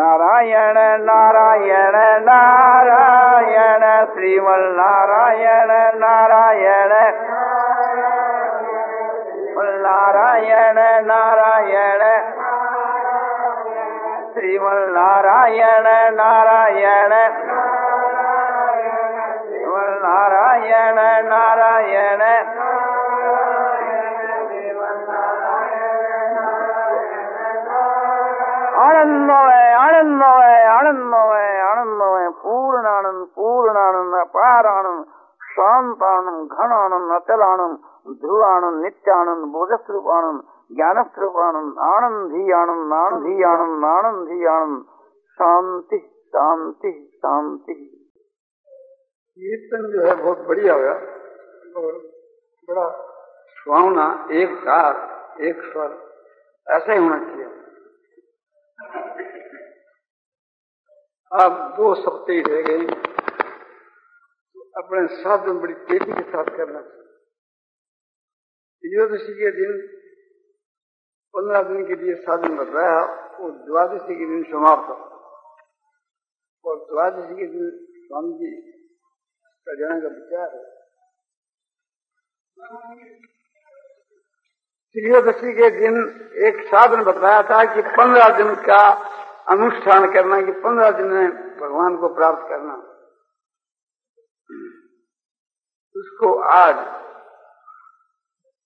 नारायण नारायण नारायण श्रीमन नारायण नारायण नारायण नारायण श्रीमन नारायण नारायण नारायण नारायण आनंदमय आनंदमय आनंदमय आनंदमय पूर्णानंद पूर्णानंद अपारानंद शांतानंद घनानंद अचलानंद ध्रुवानंद नित्यानंद बोधस्वरूपानंद ज्ञानस्वरूपानंद आनंदी आनंद आनंदी आनंद आनंदी आनंद शांति शांति शांति। कीर्तन जो है बहुत बढ़िया होगा और बड़ा सुहावना, एक तार एक स्वर ऐसा ही होना चाहिए। अब 2 सप्ताह ही रह गए, तो अपने साधन बड़ी तेजी के साथ करना चाहिए। त्रयोदशी के दिन 15 दिन के लिए साधन बताया, वो द्वादशी के दिन समाप्त हो, और द्वादशी के दिन स्वामी जी का जाने का विचार है। त्रयोदशी के दिन एक साधन बताया था कि 15 दिन का अनुष्ठान करना, कि 15 दिन में भगवान को प्राप्त करना। उसको आज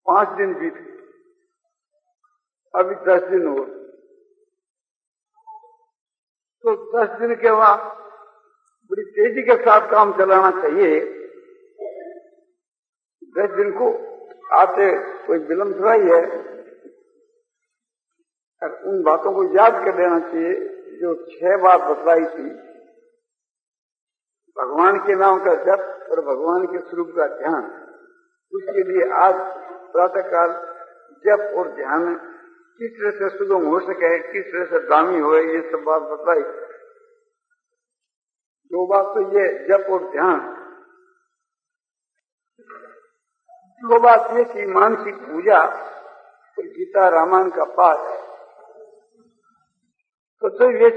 5 दिन बीते, अभी 10 दिन हो, तो 10 दिन के बाद बड़ी तेजी के साथ काम चलाना चाहिए। 10 दिन को आते कोई विलंब थोड़ा ही है, और उन बातों को याद कर लेना चाहिए जो 6 बात बतलाई थी। भगवान के नाम का जप और भगवान के स्वरूप का ध्यान, उसके लिए आज प्रातः काल जप और ध्यान किस तरह से सुगम हो सके, किस तरह से दामी हो, ये सब बात बतलाई। 2 बात तो ये जप और ध्यान, 2 बात ये कि मानसिक पूजा और गीता रामायण का पाठ। तो ये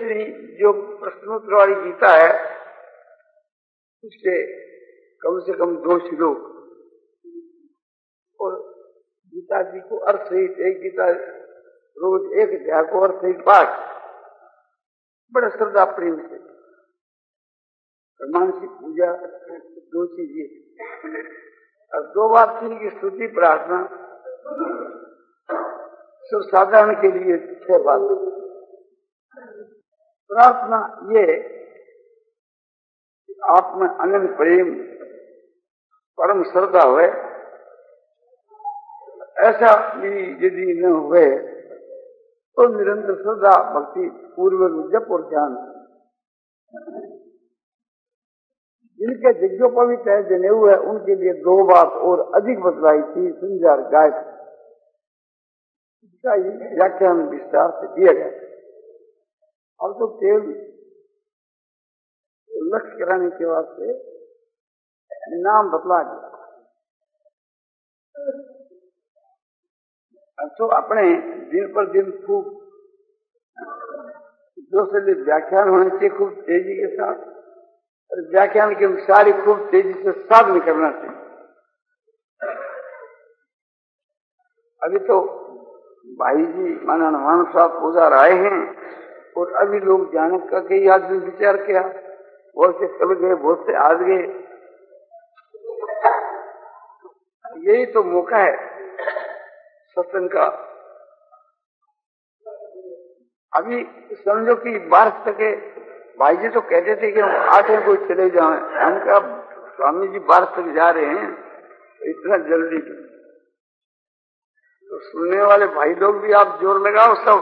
जो प्रश्नोत्तर वाली गीता है, उसके कम से कम 2 श्लोक, और गीता जी को अर्थ सहित एक गीता रोज एक अध्याय को अर्थ सहित पाठ, बड़ा श्रद्धा प्रेम से। मानसिक पूजा 2 चीजें, और 2 बात थी कि स्तुति प्रार्थना, सब साधारण के लिए 6 बात। प्रार्थना ये आप में अनंत प्रेम परम श्रद्धा हुए, ऐसा भी यदि न हुए तो निरंतर श्रद्धा भक्ति पूर्वक जप और ध्यान। जिनके यज्ञोपवीत है, जनेऊ है, उनके लिए 2 बात और अधिक बतलाई थी, सुंदर गायक। इसका व्याख्यान विस्तार से दिया गया। अब तो केवल लक्ष्य कराने के वास्ते नाम बतला दिया। अब तो अपने दिन पर दिन खूब जो से व्याख्यान होने चाहिए, खूब तेजी के साथ, और व्याख्यान के अनुसार ही खूब तेजी से साधन करना चाहिए। अभी तो भाई जी माना मान साहब पुजार आए हैं, और अभी लोग जाने का कई आदमी विचार किया, बहुत से चल गए, बहुत से आज गए। यही तो मौका है सत्संग का। अभी समझो कि 12 तक भाई जी तो कहते थे कि हम 8 कोई चले जाएं, हम कहा स्वामी जी 12 तक जा रहे हैं, इतना जल्दी। तो सुनने वाले भाई लोग भी आप जोर लगाओ सब।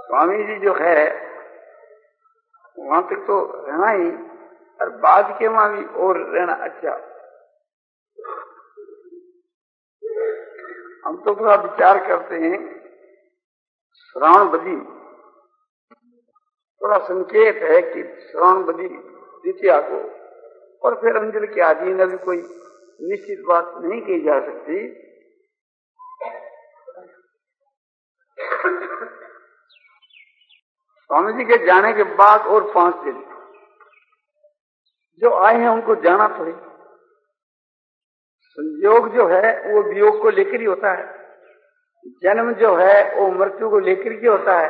स्वामी जी जो है वहां तक तो रहना ही, और बाद के वहां भी और रहना अच्छा। हम तो थोड़ा विचार करते हैं, श्रावण बदी थोड़ा संकेत है कि श्रावण बदी द्वितीया को, और फिर अंजल के अधीन अभी कोई निश्चित बात नहीं की जा सकती। स्वामी जी के जाने के बाद और 5 दिन जो आए हैं उनको जाना पड़े। संयोग जो है वो वियोग को लेकर ही होता है, जन्म जो है वो मृत्यु को लेकर के होता है,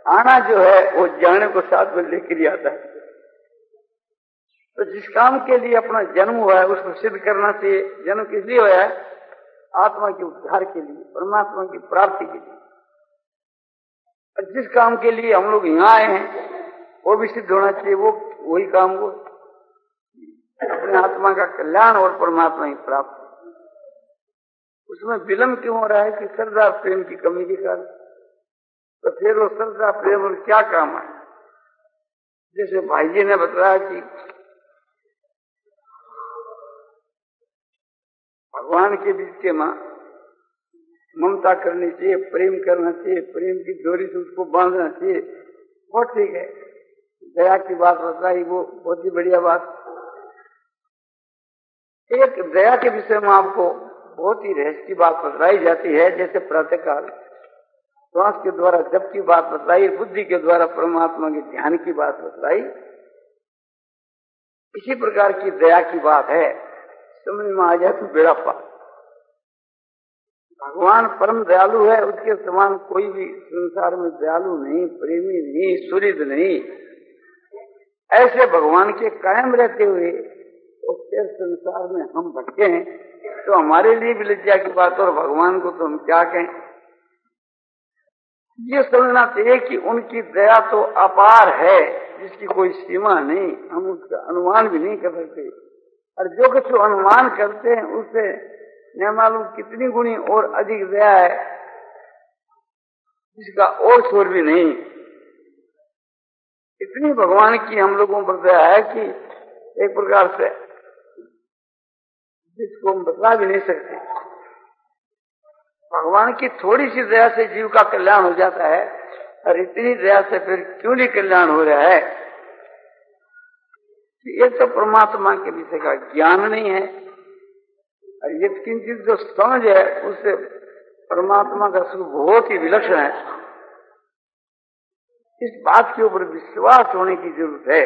आना जो है वो जाने को साथ में लेकर ही आता है। तो जिस काम के लिए अपना जन्म हुआ है उसको सिद्ध करना चाहिए। जन्म किस लिए हुआ है? आत्मा के उद्धार के लिए, परमात्मा की प्राप्ति के लिए। और जिस काम के लिए हम लोग यहाँ आए हैं वो भी सिद्ध होना चाहिए। वो वही काम वो अपने आत्मा का कल्याण और परमात्मा की प्राप्ति। उसमें विलंब क्यों हो रहा है? कि श्रद्धा प्रेम की कमी के कारण। तो फिर वो श्रद्धा प्रेम और क्या काम आए? जैसे भाई जी ने बताया कि भगवान के बीच के मां ममता करनी चाहिए, प्रेम करना चाहिए, प्रेम की डोरी से उसको बांधना चाहिए, बहुत ठीक है। दया की बात बताई, वो बहुत ही बढ़िया बात। एक दया के विषय में आपको बहुत ही रहस्य की बात बताई जाती है। जैसे प्रातःकाल श्वास के द्वारा जप की बात बताई, बुद्धि के द्वारा परमात्मा के ध्यान की बात बताई, इसी प्रकार की दया की बात है। समझ में आ जाए तो बेड़ा पार। भगवान परम दयालु है, उसके समान कोई भी संसार में दयालु नहीं, प्रेमी नहीं, सुहृद नहीं। ऐसे भगवान के कायम रहते हुए और फिर संसार में हम भटके हैं तो हमारे लिए भी लज्जा की बात। और भगवान को तो हम क्या कहें? ये समझना चाहिए कि उनकी दया तो अपार है, जिसकी कोई सीमा नहीं, हम उसका अनुमान भी नहीं कर सकते। और जो कुछ अनुमान करते हैं उससे न मालूम कितनी गुनी और अधिक दया है, जिसका और छोर भी नहीं। इतनी भगवान की हम लोगों पर दया है कि एक प्रकार से जिसको हम बता भी नहीं सकते। भगवान की थोड़ी सी दया से जीव का कल्याण हो जाता है, और इतनी दया से फिर क्यों नहीं कल्याण हो रहा है? ये तो परमात्मा के विषय का ज्ञान नहीं है। और ये किंचित जो समझ है उससे परमात्मा का स्वरूप बहुत ही विलक्षण है। इस बात के ऊपर विश्वास होने की जरूरत है।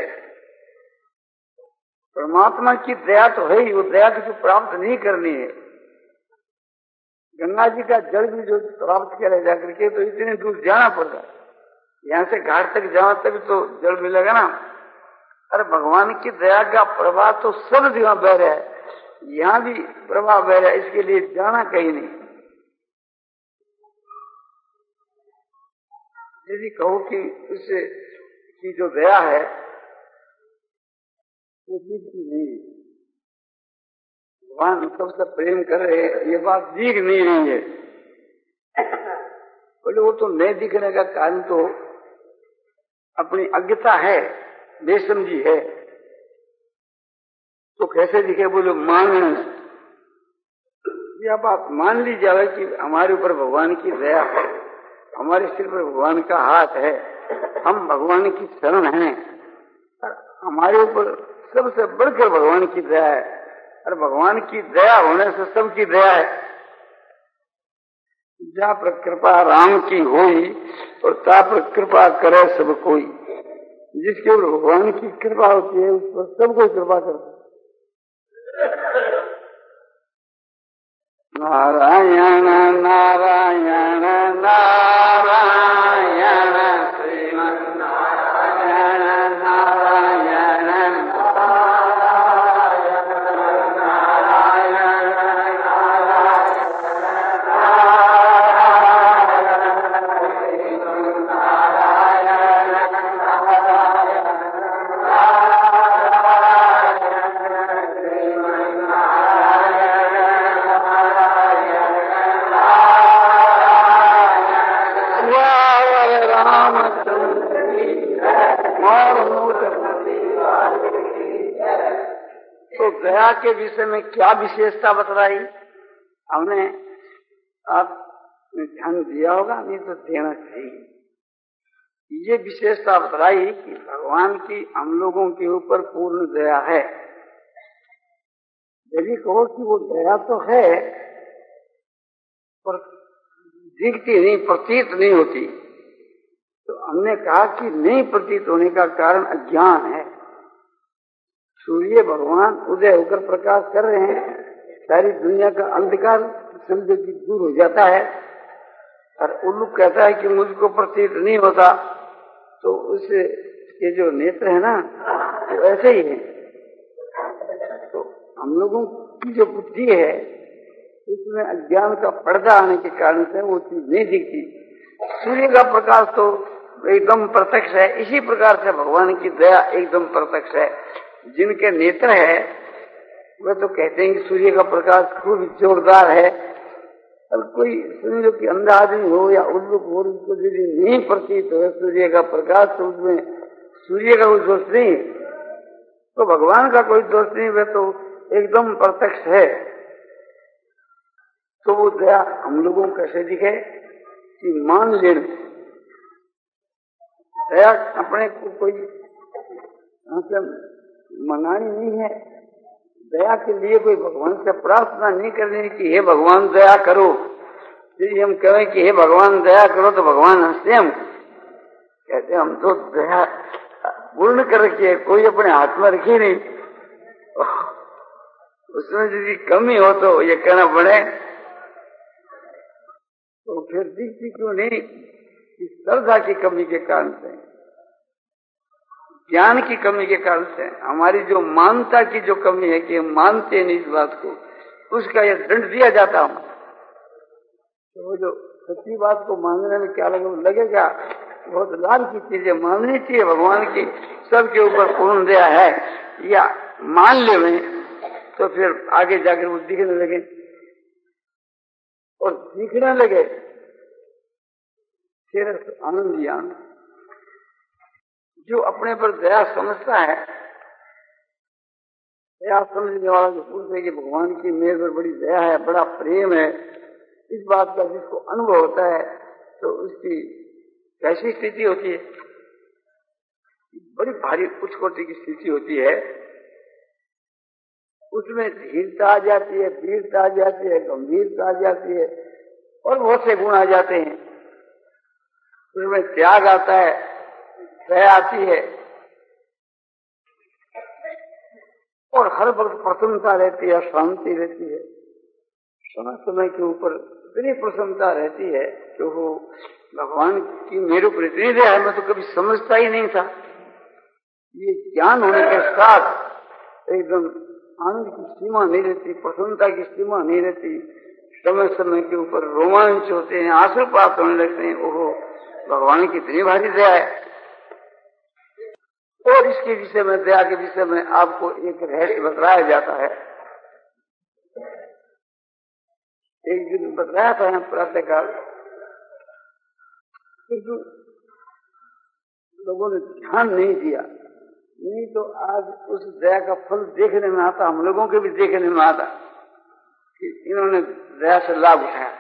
परमात्मा की दया तो है ही, वो दया किसी प्राप्त नहीं करनी है। गंगा जी का जल भी जो प्राप्त किया जाकर के तो इतने दूर जाना पड़ता। यहाँ से घाट तक जाओ तभी तो जल मिलेगा ना। अरे भगवान की दया का प्रवाह तो सब जगह बह रहा है, यहाँ भी प्रवाह बह रहा है, इसके लिए जाना कहीं नहीं। यदि कहो कि उससे की जो दया है वो दिखती नहीं, भगवान सबसे प्रेम कर रहे, ये बात दिख नहीं रही है। बोले वो तो नहीं दिखने का कारण तो अपनी अज्ञता है, बेसमझी है। तो कैसे दिखे? बोले मान यह बात मान ली जाए कि हमारे ऊपर भगवान की दया है, हमारे सिर पर भगवान का हाथ है, हम भगवान की शरण हैं, हमारे ऊपर सबसे बढ़कर भगवान की दया है। और भगवान की दया होने से सबकी दया है। जहाँ पर कृपा राम की होई और ता पर कृपा करे सब कोई। जिसके ऊपर भगवान की कृपा होती है उस पर सब कोई कृपा करता है। नारायण नारायण नारायण श्रीमन नारायण नारायण दया के विषय में क्या विशेषता बतलाई हमने? आपने ध्यान दिया होगा, नहीं तो देना चाहिए। ये विशेषता बतलाई कि भगवान की हम लोगों के ऊपर पूर्ण दया है। यदि कहो कि वो दया तो है पर दिखती नहीं, प्रतीत नहीं होती, तो हमने कहा कि नहीं प्रतीत होने का कारण अज्ञान है। सूर्य भगवान उदय होकर प्रकाश कर रहे हैं, सारी दुनिया का अंधकार समझो कि दूर हो जाता है, और उल्लू कहता है कि मुझको प्रतीत नहीं होता। तो उससे ये जो नेत्र है ना, वो ऐसे ही है। तो हम लोगों की जो बुद्धि है, इसमें अज्ञान का पर्दा आने के कारण से वो चीज नहीं दिखती। सूर्य का प्रकाश तो एकदम प्रत्यक्ष है, इसी प्रकार से भगवान की दया एकदम प्रत्यक्ष है। जिनके नेत्र है वे तो कहते हैं कि सूर्य का प्रकाश खूब जोरदार है, और कोई समझो कि अंधा आदमी हो या उल्लू हो, उसको यदि नहीं प्रतीत हो सूर्य का प्रकाश, तो उसमें सूर्य का कोई दोष नहीं, तो भगवान का कोई दोष नहीं, वे तो एकदम प्रत्यक्ष है। तो वो दया हम लोगों को कैसे दिखे कि मान लेना, दया अपने को कोई मनानी नहीं है। दया के लिए कोई भगवान से प्रार्थना नहीं करनी कि हे भगवान दया करो। यदि हम कहें कि हे भगवान दया करो तो भगवान हंसते, हम कहते हम तो दया पूर्ण कर रखी है, कोई अपने हाथ में रखी नहीं। उसमें यदि कमी हो तो ये कहना पड़े, तो फिर दिखती क्यों नहीं? इस श्रद्धा की कमी के कारण से, ज्ञान की कमी के कारण से, हमारी जो मानता की जो कमी है कि हम मानते नहीं इस बात को, उसका यह दंड दिया जाता हूं। तो वो जो सच्ची बात को मानने में क्या लगेगा, बहुत लाभ की चीजें माननी चाहिए। भगवान की सबके ऊपर पूर्ण दया है, या मान ले तो फिर आगे जाकर वो दिखने लगे और सीखने लगे, फिर आनंद ही आनंद। जो अपने पर दया समझता है, दया समझने वाला जो पुरुष है कि भगवान की मेरे पर बड़ी दया है, बड़ा प्रेम है, इस बात का जिसको अनुभव होता है, तो उसकी कैसी स्थिति होती है? बड़ी भारी उच्च कोटि की स्थिति होती है। उसमें धीरता आ जाती है, वीरता आ जाती है, गंभीरता आ जाती है, और बहुत से गुण आ जाते हैं। उसमें त्याग आता है, दया आती है, और हर वक्त प्रसन्नता रहती है, शांति रहती है। समय समय के ऊपर इतनी प्रसन्नता रहती है कि वो भगवान की मेरे ऊपर इतनी दया है, मैं तो कभी समझता ही नहीं था। ये ज्ञान होने के साथ एकदम आनंद की सीमा नहीं रहती, प्रसन्नता की सीमा नहीं रहती। समय समय के ऊपर रोमांच होते हैं, आंसू प्राप्त होने लगते हैं। ओहो, भगवान की इतनी भारी दया है। और इसके विषय में, दया के विषय में आपको एक रहस्य बतलाया जाता है। एक दिन बतलाया था प्रातःकाल, किंतु लोगों ने ध्यान नहीं दिया, नहीं तो आज उस दया का फल देखने में आता, हम लोगों के भी देखने में आता कि इन्होंने दया से लाभ उठाया।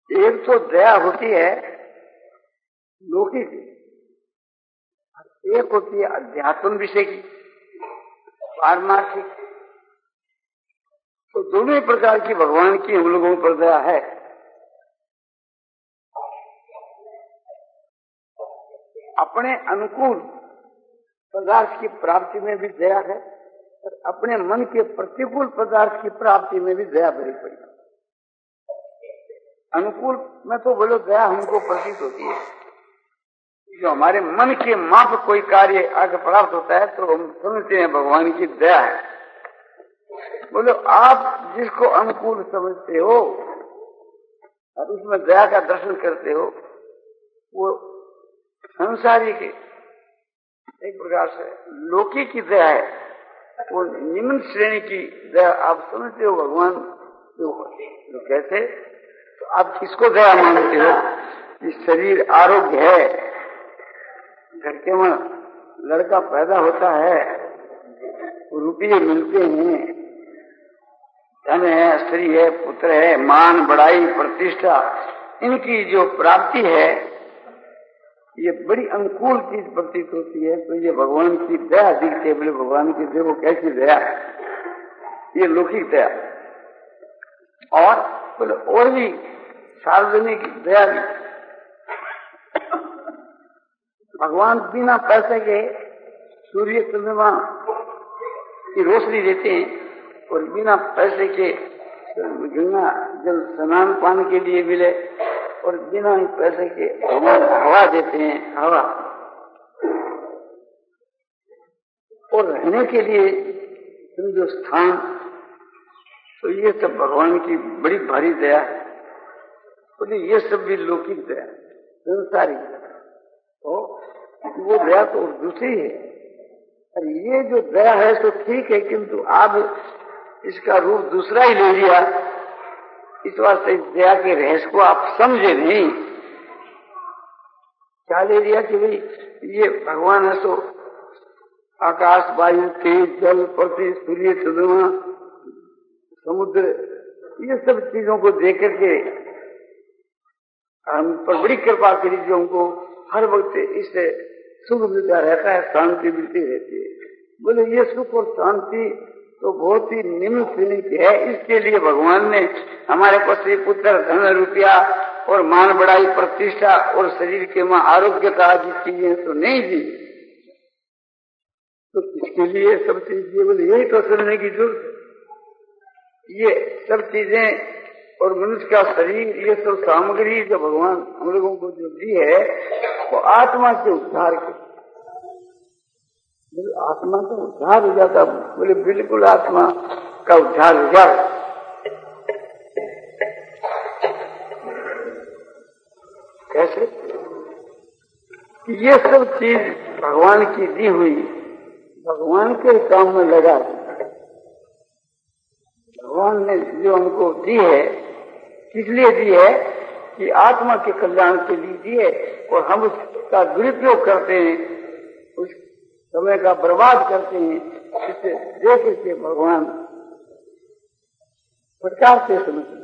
एक तो दया होती है लौकिक, एक होती है अध्यात्म विषय की, पारमार्थिक। तो दोनों ही प्रकार की भगवान की हम लोगों पर दया है। अपने अनुकूल पदार्थ की प्राप्ति में भी दया है, और अपने मन के प्रतिकूल पदार्थ की प्राप्ति में भी दया बड़ी पड़ी। अनुकूल में तो बोलो दया हमको प्रतीत होती है, जो हमारे मन के माप कोई कार्य आगे प्राप्त होता है तो हम समझते हैं भगवान की दया है। बोलो आप जिसको अनुकूल समझते हो और उसमें दया का दर्शन करते हो, वो संसारी की एक प्रकार से लौकिक की दया है, वो निम्न श्रेणी की दया आप समझते हो भगवान तो कैसे? तो आप किसको दया मानते हो? कि शरीर आरोग्य है, घर के में लड़का पैदा होता है, रुपये मिलते हैं, धन है, स्त्री है, पुत्र है, मान बढ़ाई प्रतिष्ठा, इनकी जो प्राप्ति है ये बड़ी अनुकूल चीज प्रतीत होती है। तो ये भगवान की दया दिखती है। बोले भगवान की देखो कैसी दया है, ये लौकिक दया। और बोले और भी सार्वजनिक दया भी। भगवान बिना पैसे के सूर्य चंद्रमा की रोशनी देते हैं और बिना पैसे के गंगा जल स्नान पानी के लिए मिले और बिना पैसे के भगवान हवा देते हैं, हवा और रहने के लिए समझो स्थान। तो ये सब भगवान की बड़ी भारी दया है। बोले ये सब भी लौकिक दया संसारी, तो वो दया तो दूसरी है। और ये जो दया है तो ठीक है, किंतु आप इसका रूप दूसरा ही ले लिया। इस वास्ते इस दया के रहस्य को आप समझे नहीं। क्या ले लिया कि भाई ये भगवान है तो आकाश, वायु, तेज, जल, पृथ्वी, सूर्य, चंद्रमा, समुद्र, ये सब चीजों को देख करके हम पर बड़ी कृपा करी जो हमको हर वक्त इससे सुख मिलता रहता है, शांति मिलती रहती है। बोले ये सुख और शांति तो बहुत ही निम्न श्रेणी की है। इसके लिए भगवान ने हमारे को श्री पुत्र, धन, रुपया और मान बढ़ाई, प्रतिष्ठा और शरीर के मां आरोग्यता आदि चीजें तो नहीं दी। तो किसके लिए सब चीज दिए? बोले यही तो समझने की जरूरत है। ये सब चीजें और मनुष्य का शरीर, ये सब सामग्री जो भगवान हम लोगों को जो दी है वो आत्मा के उद्धार के। आत्मा का उद्धार हो जाता। बोले बिल्कुल आत्मा का उद्धार हो जाए। कैसे? ये सब चीज भगवान की दी हुई भगवान के काम में लगा। भगवान ने जो हमको दी है किस लिए दी है? कि आत्मा के कल्याण के लिए दी है। और हम उसका दुरुपयोग करते हैं, उस समय का बर्बाद करते हैं। इसे देख के भगवान प्रकार से समझते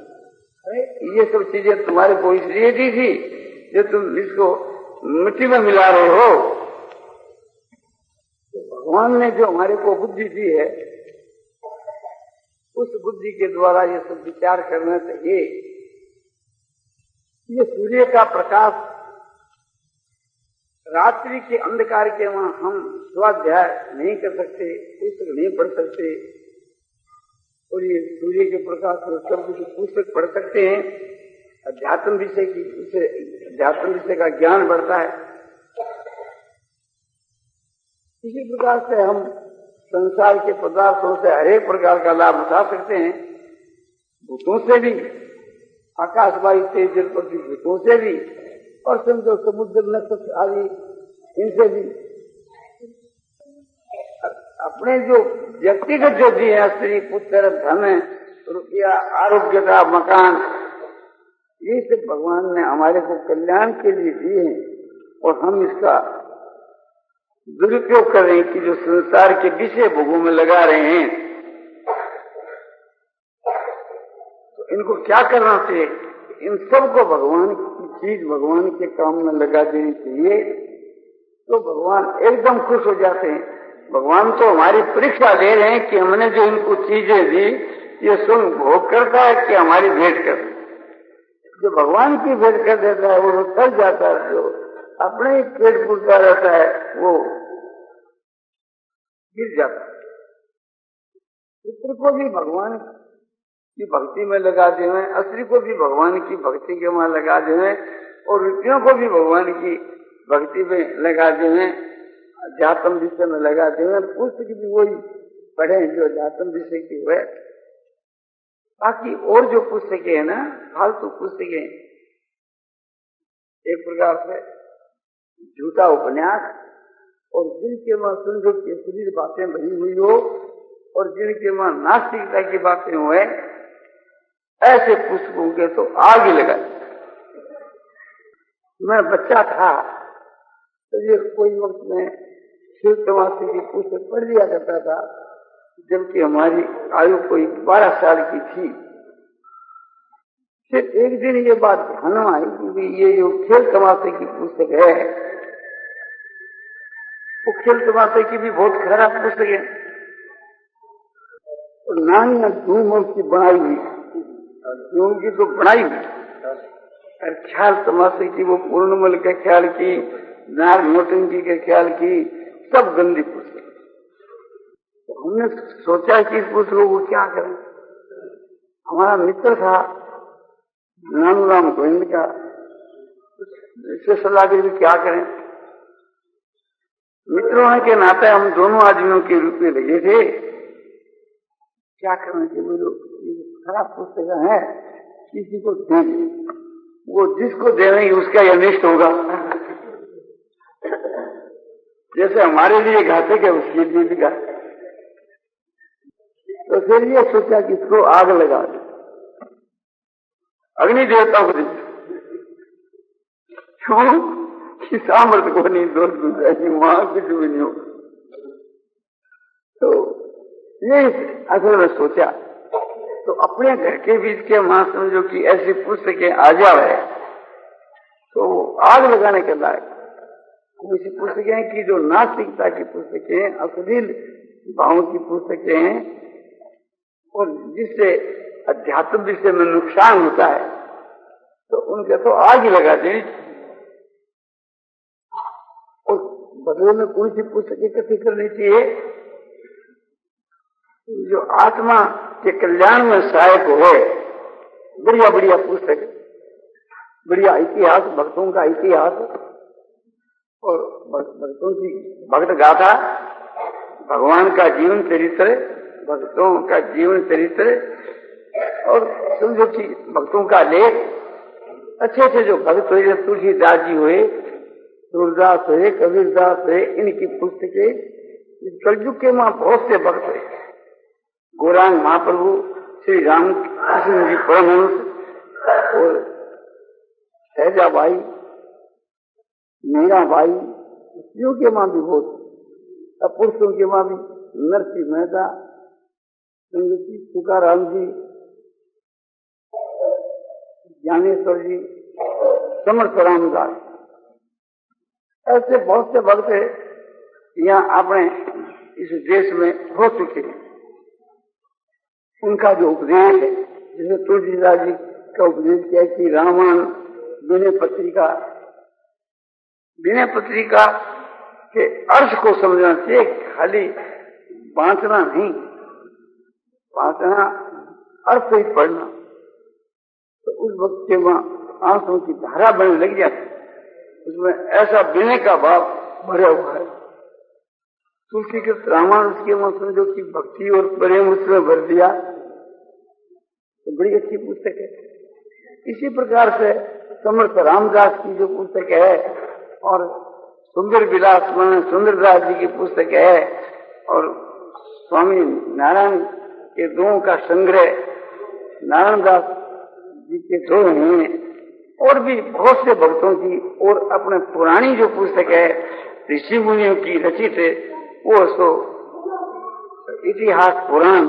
हैं ये सब चीजें तुम्हारे को इसलिए दी थी जो तुम इसको मिट्टी में मिला रहे हो। तो भगवान ने जो हमारे को बुद्धि दी है उस बुद्धि के द्वारा ये सब विचार करना चाहिए। ये सूर्य का प्रकाश रात्रि के अंधकार के वहां हम स्वाध्याय नहीं कर सकते, पुस्तक नहीं पढ़ सकते। और ये सूर्य के प्रकाश में सब कुछ पुस्तक पढ़ सकते हैं। अध्यात्म विषय की, उससे अध्यात्म विषय का ज्ञान बढ़ता है। इसी प्रकार से हम संसार के पदार्थों से हर एक प्रकार का लाभ उठा सकते हैं। भूतों से भी, आकाश, वायु, तेज, जल, पृथ्वी, भूतों से भी, और समझो समुद्र, नक्षत्र आदि इनसे भी। अपने जो व्यक्तिगत जो दिए हैं, स्त्री, पुत्र, धन, रुपया, आरोग्यता, मकान, ये सब भगवान ने हमारे को कल्याण के लिए दिए हैं। और हम इसका दुरुपयोग कर रहे हैं कि जो संसार के विषय भोगों में लगा रहे हैं। तो इनको क्या करना चाहिए? इन सबको भगवान की चीज भगवान के काम में लगा देनी चाहिए। तो भगवान एकदम खुश हो जाते हैं। भगवान तो हमारी परीक्षा ले रहे हैं कि हमने जो इनको चीजें दी ये सुन भोग करता है कि हमारी भेंट कर। जो भगवान की भेंट कर देता है वो थक जाता है, जो अपने ही पेट पूरता रहता है वो गिर जाता है। पुत्र को भी भगवान की भक्ति में लगा देवे, स्त्री को भी भगवान की भक्ति के वहां लगा देवे, और रुपयों को भी भगवान की भक्ति में लगा देवे, अध्यात्म विषय में लगा देवे। पुस्तक भी वही पढ़े जो अध्यात्म विषय की हुए। बाकी और जो पुस्तकें है ना, फालतू पुस्तकें, एक प्रकार से झूठा उपन्यास, और जिनके वहां सुंदर की शरीर बातें भरी हुई हो और जिनके वहां नास्तिकता की बातें हुए, ऐसे पुस्तकों के तो आग ही लगा। मैं बच्चा था तो ये कोई वक्त में शिव तमाशे की पुस्तक पढ़ लिया करता था, जबकि हमारी आयु कोई 12 साल की थी। फिर एक दिन ये बात ध्यान में आई कि ये जो खेल तमाशे की पुस्तक है वो खेल तमाशे की भी बहुत खराब पुस्तक है। और नानी धूम की बनाई हुई, धूम की तो बनाई हुई, और ख्याल तमाशे की, वो पूर्णमल के ख्याल की, नार नौटंकी के ख्याल की, सब गंदी पुस्तक। तो हमने सोचा कि इस पुस्तकों को क्या करें। हमारा मित्र था नानूराम गोविंद का, इससे सलाह की क्या करें। मित्रों के नाते हम दोनों आदमियों के रूप में लगे थे, क्या करना चाहिए। बोलो ये खराब पुस्तक है, किसी को दे, वो जिसको देंगे उसका अनिष्ट होगा। जैसे हमारे लिए घातक है उसके लिए भी घातक। तो फिर ये सोचा कि इसको आग लगा दे, अग्नि देवता को दे। क्यों कि सामर्थ्य को नहीं, दोष नहीं, वहां कुछ भी नहीं हो। तो ये असल में सोचा। तो अपने घर के बीच के मां समझो कि ऐसी पुस्तकें आ जाए तो आग लगाने के लायक कुछ पुस्तकें की जो नास्तिकता की पुस्तकें, अश्लील भावों की पुस्तकें हैं, और जिससे अध्यात्म विषय में नुकसान होता है, तो उनके तो आग ही लगा देनी। और बदले में कौन सी पुस्तकें इकट्ठी करनी चाहिए जो आत्मा के कल्याण में सहायक हो। बढ़िया बढ़िया पुस्तक, बढ़िया इतिहास, भक्तों का इतिहास और भक्तों की भक्त गाथा, भगवान का जीवन चरित्र, भक्तों का जीवन चरित्र, और समझो कि भक्तों का लेख, अच्छे अच्छे जो भक्त हुए, तुलसीदास जी हुए, सूरदास हुए, कबीरदास हुए, इनकी पुस्तकें। कलयुग के मां बहुत से भक्त हुए, गौरांग महाप्रभु, श्री राम कृष्ण जी परमहंस, और सहजाबाई, मीराबाई, स्त्रियों के मां भी बहुत, अब पुरुषों के मां भी नरसिंह मेहता, तुकाराम जी, ज्ञानेश्वर जी, समर्थ रामदास, ऐसे बहुत से भक्त यहाँ अपने इस देश में हो चुके हैं। उनका जो उपदेश है, जैसे तुलसीदास जी का उपदेश किया कि रामायण विनय पत्रिका के अर्थ को समझना चाहिए, खाली बांटना नहीं, बांटना अर्थ ही पढ़ना। तो उस वक्त के वहां आंसुओं की धारा बनने लग जाती, उसमें ऐसा विनय का भाव भरा हुआ है। तुलसी के रामायण उसके वहां समझो कि भक्ति और प्रेम उसमें भर दिया, तो बड़ी अच्छी पुस्तक है। इसी प्रकार से समर्थ रामदास की जो पुस्तक है, और सुंदर विलास में सुंदरदास जी की पुस्तक है, और स्वामी नारायण के दोनों का संग्रह नारायण दास जी के दो हैं, और भी बहुत से भक्तों की, और अपने पुरानी जो पुस्तक है ऋषि मुनियों की रचित है, वो सो इतिहास पुराण।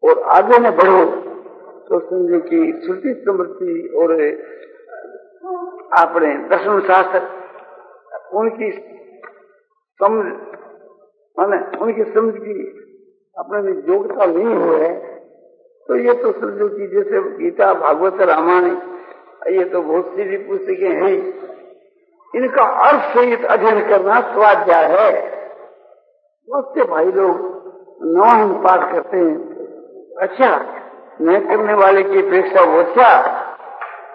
और आगे में बढ़ो तो समझो कि श्रुति स्मृति और अपने दर्शन शास्त्र, उनकी समझ माने उनकी समझ की अपने में योग्यता नहीं हुए, तो ये तो समझो कि जैसे गीता, भागवत, रामायण, ये तो बहुत सी पुस्तकें हैं, इनका अर्थ सहित अध्ययन करना स्वाध्याय है। बहुत से भाई लोग नवाहन पाठ करते हैं, अच्छा न करने वाले की अपेक्षा वो अच्छा,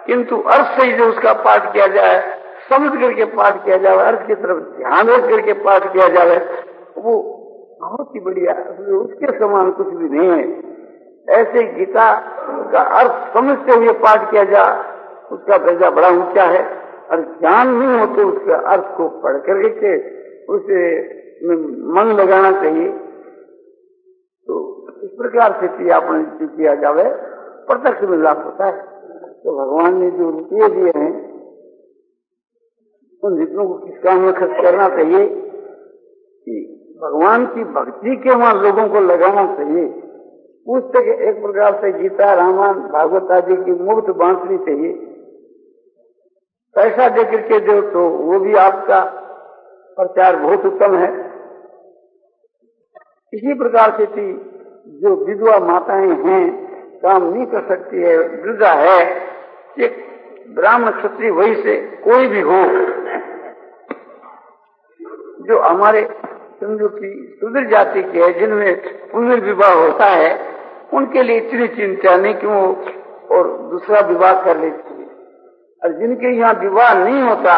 किंतु अर्थ सहित जो उसका पाठ किया जाए, समझ करके पाठ किया जाए, अर्थ की तरफ ध्यान रख करके पाठ किया जाए, वो बहुत ही बढ़िया, उसके समान कुछ भी नहीं है। ऐसे गीता का अर्थ समझते हुए पाठ किया जाए, उसका दर्जा बड़ा ऊंचा है। और ज्ञान नहीं हो तो उसके अर्थ को पढ़ करके उसे मन लगाना चाहिए। तो इस प्रकार से आपने किया जावे, प्रत्यक्ष में लाभ होता है। तो भगवान ने जो रुपये दिए हैं, उन रुपयों को किस काम में खर्च करना चाहिए कि भगवान की भक्ति के वहां लोगों को लगाना चाहिए। पुस्तक एक प्रकार से गीता, रामायण, भागवत आदि की मुफ्त बांटनी चाहिए। पैसा दे करके दो तो वो भी आपका प्रचार बहुत उत्तम है। इसी प्रकार से थी जो विधवा माताएं हैं, काम नहीं कर सकती है, वृद्धा है, कि ब्राह्मण क्षत्रिय वही से कोई भी हो, जो हमारे समझो की शूद्र जाति के है, जिनमें पुनर्विवाह होता है, उनके लिए इतनी चिंता नहीं कि वो और दूसरा विवाह कर लेती है। और जिनके यहाँ विवाह नहीं होता,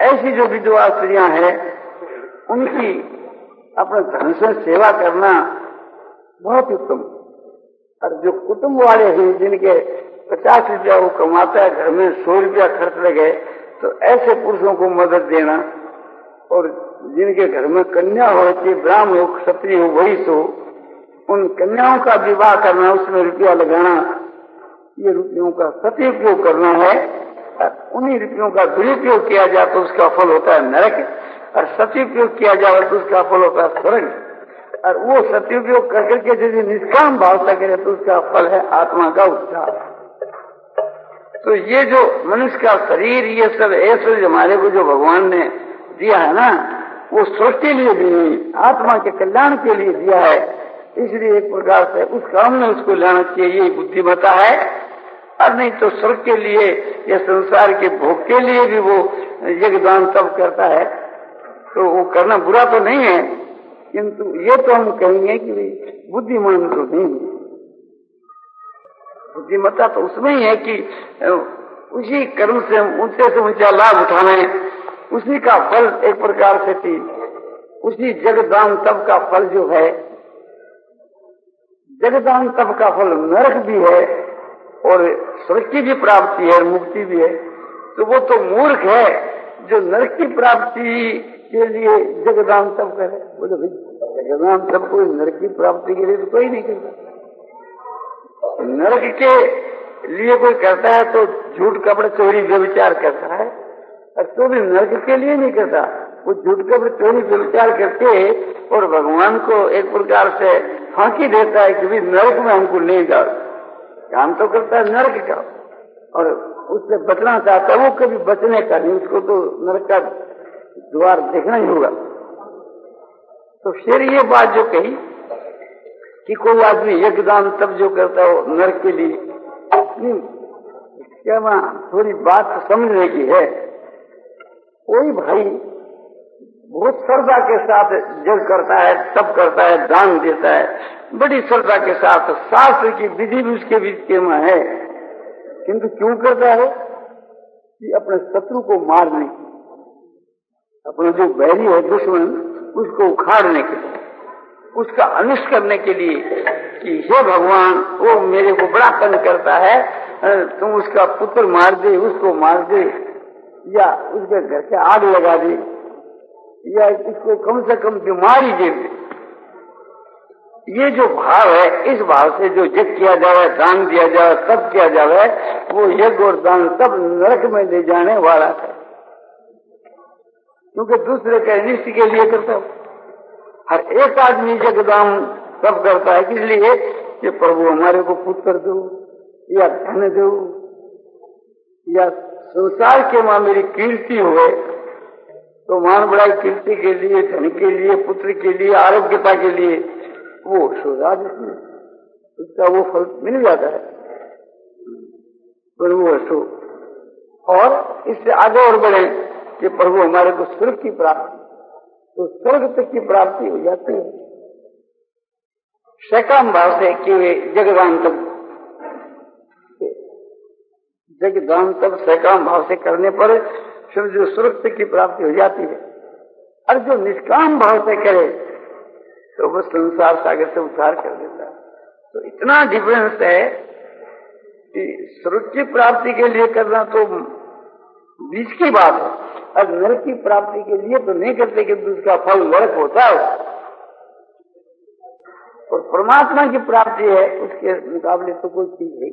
ऐसी जो विधवा स्त्रियां हैं, उनकी अपने धन से सेवा करना बहुत उत्तम। और जो कुटुंब वाले हैं, जिनके 50 रुपया वो कमाता है, घर में 100 रुपया खर्च लगे, तो ऐसे पुरुषों को मदद देना, और जिनके घर में कन्या हो, कि ब्राह्मण हो क्षत्रिय हो, वही तो उन कन्याओं का विवाह करना, उसमें रुपया लगाना, ये रुपयों का सदुपयोग करना है। उन्हीं रुपयों का दुरुपयोग किया जाए तो उसका फल होता है नरक, और सदुपयोग किया जाए तो उसका फल होता है स्वर्ग। और वो सदुपयोग करके यदि निष्काम भाव से करे तो उसका फल है आत्मा का उद्धार। तो ये जो मनुष्य का शरीर, ये सब ऐश्वर्य हमारे को जो भगवान ने दिया है ना, वो स्वर्ग के लिए भी नहीं, आत्मा के कल्याण के लिए दिया है। इसलिए एक प्रकार से उस काम में उसको लेना चाहिए, ये बुद्धिमत्ता है। और नहीं तो स्वर्ग के लिए या संसार के भोग के लिए भी वो यज्ञदान तब करता है, तो वो करना बुरा तो नहीं है, किंतु ये तो हम कहेंगे कि बुद्धिमान तो नहीं है। बुद्धिमत्ता तो उसमें ही है कि उसी कर्म से हम ऊंचे से ऊंचा लाभ उठाना है, उसी का फल एक प्रकार से थी, उसी जगदान तप का फल जो है, जगदान तप का फल नरक भी है और स्वर्ग की भी प्राप्ति है, मुक्ति भी है। तो वो तो मूर्ख है जो नरक की प्राप्ति के लिए जगदान तप करे। बोले भाई जगदान तप कोई नरक की प्राप्ति के लिए तो कोई नहीं करता। नरक के लिए कोई करता है तो झूठ कपड़े चोरी व्यभिचार करता है, और तो भी नरक के लिए नहीं करता। वो झूठ कपड़े चोरी व्यभिचार करके और भगवान को एक प्रकार से फांकी देता है कि भी नरक में हमको नहीं जाओ। काम तो करता है नरक का, और उससे बचना चाहता है, वो कभी बचने का नहीं, उसको तो नरक का द्वार देखना ही होगा। तो फिर ये बात जो कही कि कोई आदमी यज्ञदान तब जो करता है वो नरक के लिए नहीं, क्या थोड़ी बात समझने की है। कोई भाई बहुत श्रद्धा के साथ जग करता है, तप करता है, दान देता है, बड़ी श्रद्धा के साथ, शास्त्र की विधि भी उसके बीच में है, किंतु क्यों करता है कि अपने शत्रु को मारने की, अपना जो बैरी है दुश्मन, उसको उखाड़ने के लिए, उसका अनिष्ट करने के लिए कि हे भगवान वो मेरे को बड़ा तंग करता है, तुम उसका पुत्र मार दे, उसको मार दे, या उसके घर के आग लगा दे, या इसको कम से कम बीमारी दे दे। ये जो भाव है, इस भाव से जो यज्ञ किया जाए, दान दिया जाए, तब किया जाए, वो यज्ञ और दान सब नरक में ले जाने वाला है, क्योंकि दूसरे के अनिष्ट के लिए करता है। हर एक आदमी यज्ञ दान सब करता है इसलिए कि प्रभु हमारे को पुत्र दो, या धन दो, या संसार के मां मेरी कीर्ति हुए, तो मान बढ़ाई कीर्ति के लिए, धन के लिए, पुत्र के लिए, आरोग्यता के लिए वो शोधा जिसमें उसका वो फल मिल जाता है, प्रभु असो। और इससे आगे और बढ़े कि प्रभु हमारे को स्वर्ग की प्राप्ति, तो स्वर्ग तक की प्राप्ति हो जाती है सकाम भाव से कि वे जगदान तब सकाम भाव से करने पर जो स्वर्ग तक की प्राप्ति हो जाती है। और जो निष्काम भाव से करे तो वो संसार सागर से उद्धार कर देता है। तो इतना डिफरेंस है कि स्वर्ग की प्राप्ति के लिए करना तो बीच की बात है, और नरक की प्राप्ति के लिए तो नहीं करते कि उसका फल नरक होता है। और परमात्मा की प्राप्ति है, उसके मुकाबले तो कोई चीज है।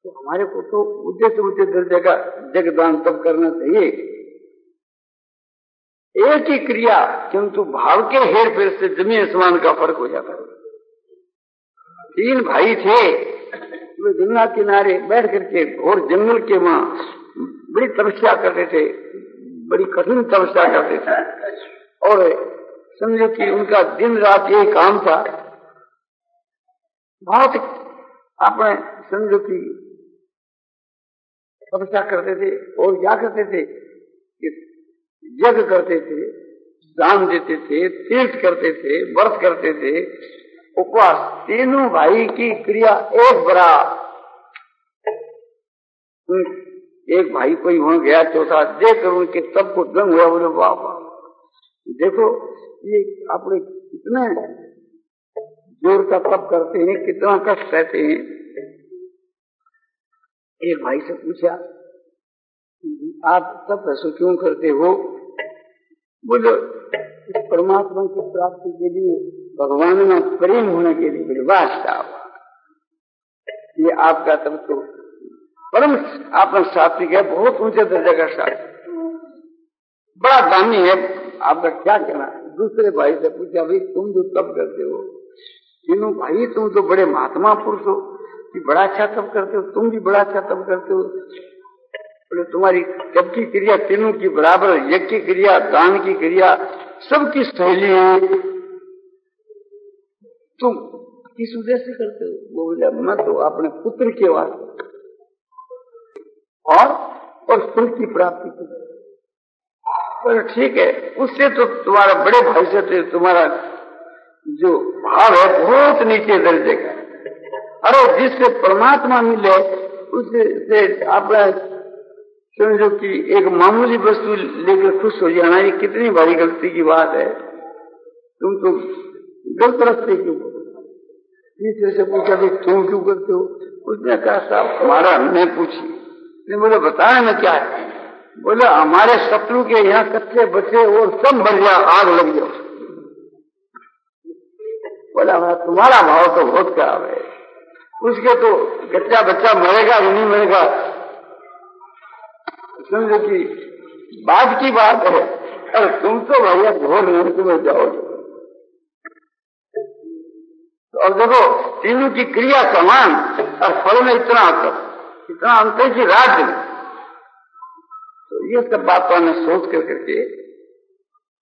तो हमारे को तो ऊंचे से ऊंचे दर्जे का जगदान तब करना चाहिए। एक ही क्रिया, किंतु भाव के हेर फेर से जमीन आसमान का फर्क हो जाता है। 3 भाई थे, वे गंगा किनारे बैठ करके घोर जंगल के मां बड़ी तपस्या करते थे, बड़ी कठिन तपस्या करते थे, और समझो कि उनका दिन रात यही काम था। बहुत अपने समझो कि तपस्या करते थे और क्या करते थे कि यज्ञ करते थे, दान देते थे, तीर्थ करते थे, व्रत करते थे, उपवास। तीनों भाई की क्रिया एक बराबर। एक भाई कोई वहां गया, चौथा देख कर उनके सबको दंग हुआ, बोले वाह वाह, देखो ये अपने कितने जोर का तप करते हैं, कितना कष्ट सहते हैं। एक भाई से पूछा, आप तप ऐसा क्यों करते हो? बोलो परमात्मा की प्राप्ति के लिए, भगवान में प्रेम होने के लिए। बोले वाह साहब, ये आपका तप तो परम आपका सात्विक है, बहुत ऊंचे दर्जे का सात्विक, बड़ा दानी है, आपका क्या कहना? दूसरे भाई से पूछा, भाई तुम जो तप करते हो, तीनों भाई तुम तो बड़े महात्मा पुरुष हो, कि बड़ा अच्छा तप करते हो, तुम भी बड़ा अच्छा तप करते हो। बोले तुम्हारी सबकी क्रिया तीनों की बराबर, यज्ञ की क्रिया, दान की क्रिया, सबकी सहेली है, तुम किस उद्देश्य से करते हो? वो बोले मैं तो अपने पुत्र के वास्ते और सुख की प्राप्ति की। बोले ठीक है, उससे तो तुम्हारा बड़े भाई से तुम्हारा जो भाव है बहुत नीचे दर्जे का। अरे जिससे परमात्मा मिले उससे अपना समझो कि एक मामूली वस्तु लेकर खुश हो जाना, ये कितनी बड़ी गलती की बात है। तुम तो गलत रास्ते क्यों? तीसरे से पूछा भी तुम क्यों करते हो? उसने कहा साहब हमारा हमने पूछी। बोले बताया ना क्या है? बोले हमारे शत्रु के यहाँ कच्चे बच्चे और सब मर गया, आग लग जाओ। बोला तुम्हारा भाव तो बहुत खराब है, उसके तो कच्चा बच्चा मरेगा नहीं मरेगा, समझो कि बात की बात है, और तुम तो भैया घोर नरक में जाओगे। और देखो तीनों की क्रिया समान और फल में इतना अंतर की राज्य। तो ये सब बातों ने सोच करके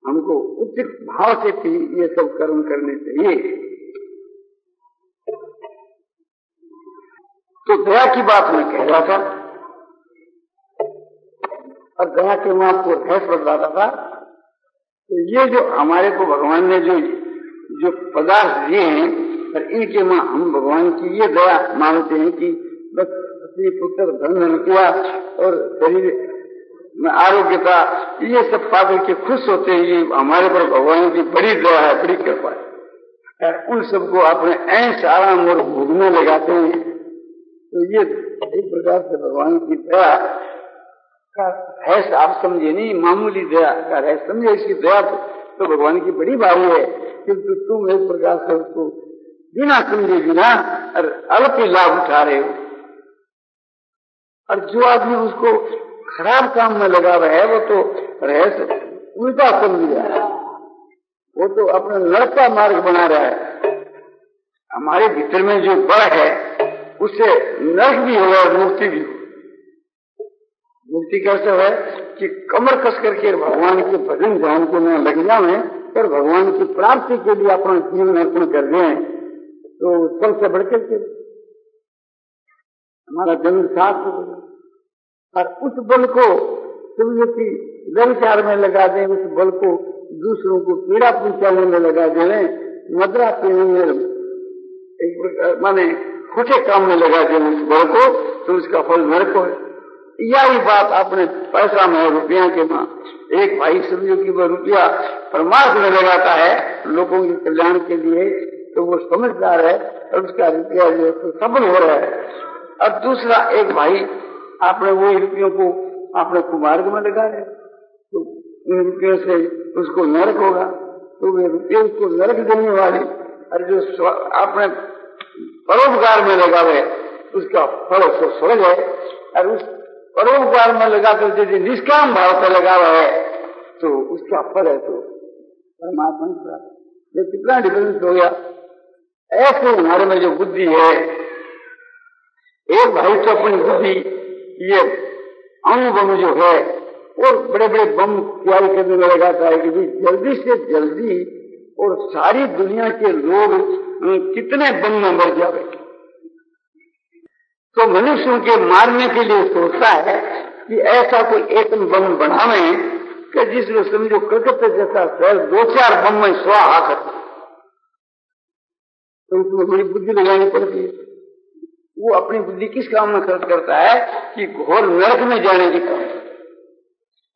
हमको उचित भाव से भी ये सब कर्म करने चाहिए। तो दया की बात मैं कह रहा था, और दया के मैं आपको रहस्य बताता था। तो ये जो हमारे को भगवान ने जो पदार्थ दिए हैं, और इनके मां हम भगवान की ये दया मानते हैं कि बस अपनी पुत्र धन किया और शरीर में आरोग्यता, ये सब पाकर के खुश होते हैं। ये हमारे पर भगवान की बड़ी दया है, बड़ी कृपा है। उन सबको अपने ऐश आराम और भोग में लगाते हैं। तो ये एक प्रकार से भगवान की दया का रहस्य आप समझे नहीं, मामूली दया का रहस्य समझे। इसकी दया तो भगवान की बड़ी भारी है, किंतु तुम एक प्रकार से उसको बिना समझे बिना और अल्प ही लाभ उठा रहे हो। और जो आदमी उसको खराब काम में लगा रहा है वो तो रहस्य उल्टा समझ रहा है, वो तो अपना नरक का मार्ग बना रहा है। हमारे भीतर में जो बल है उससे नरक भी होगा और मुक्ति भी होगी। मुक्ति कैसे है कि कमर कस करके भगवान के भजन ध्यान को में लग जाए और भगवान की प्राप्ति के लिए अपना जीवन अर्पण कर दें, तो सबसे बढ़कर के हमारा जन्म साथ हो। और उस बल को समझो कि व्यवचार में लगा दें, उस बल को दूसरों को पीड़ा पहुंचाने में लगा दें, मदरा पीने में माने खोटे काम में लगा दें उस बल को, तो उसका फल नरक है। यही बात आपने पैसा में रुपया के मां एक भाई समझो कि वह रुपया परमार्थ में लगाता है लोगों के कल्याण के लिए, तो वो समझदार है और उसका रुपया जो तो सफल हो रहा है। और दूसरा एक भाई आपने वो रुपयों को आपने कुमार्ग में लगा है, तो उन रुपयों से उसको नरक होगा। तो वे रुपये उसको नरक देने वाले, और जो आपने परोपकार में लगा है उसका फल उसको स्वर्ग है। और उस परोपकार में लगाकर यदि निष्काम भाव से लगा हुआ है तो उसका फल है तो परमात्मा का। ये कितना डिफरेंस हो गया। ऐसे हमारे में जो बुद्धि है, एक भाई तो अपनी बुद्धि ये अणुबम जो है और बड़े बड़े बम तैयारी करने में लगाता है कि जल्दी से जल्दी और सारी दुनिया के लोग कितने बम में मर जाए। तो मनुष्यों के मारने के लिए सोचता है कि ऐसा कोई एटम बम बनावे कि जिसमें समझो कलकत्ता जैसा शहर 2-4 बम में स्वाहा आ सकता, तो उसमें बड़ी बुद्धि लगानी पड़ती है। वो अपनी बुद्धि किस काम में खर्च करता है कि घोर नरक में जाने की काम।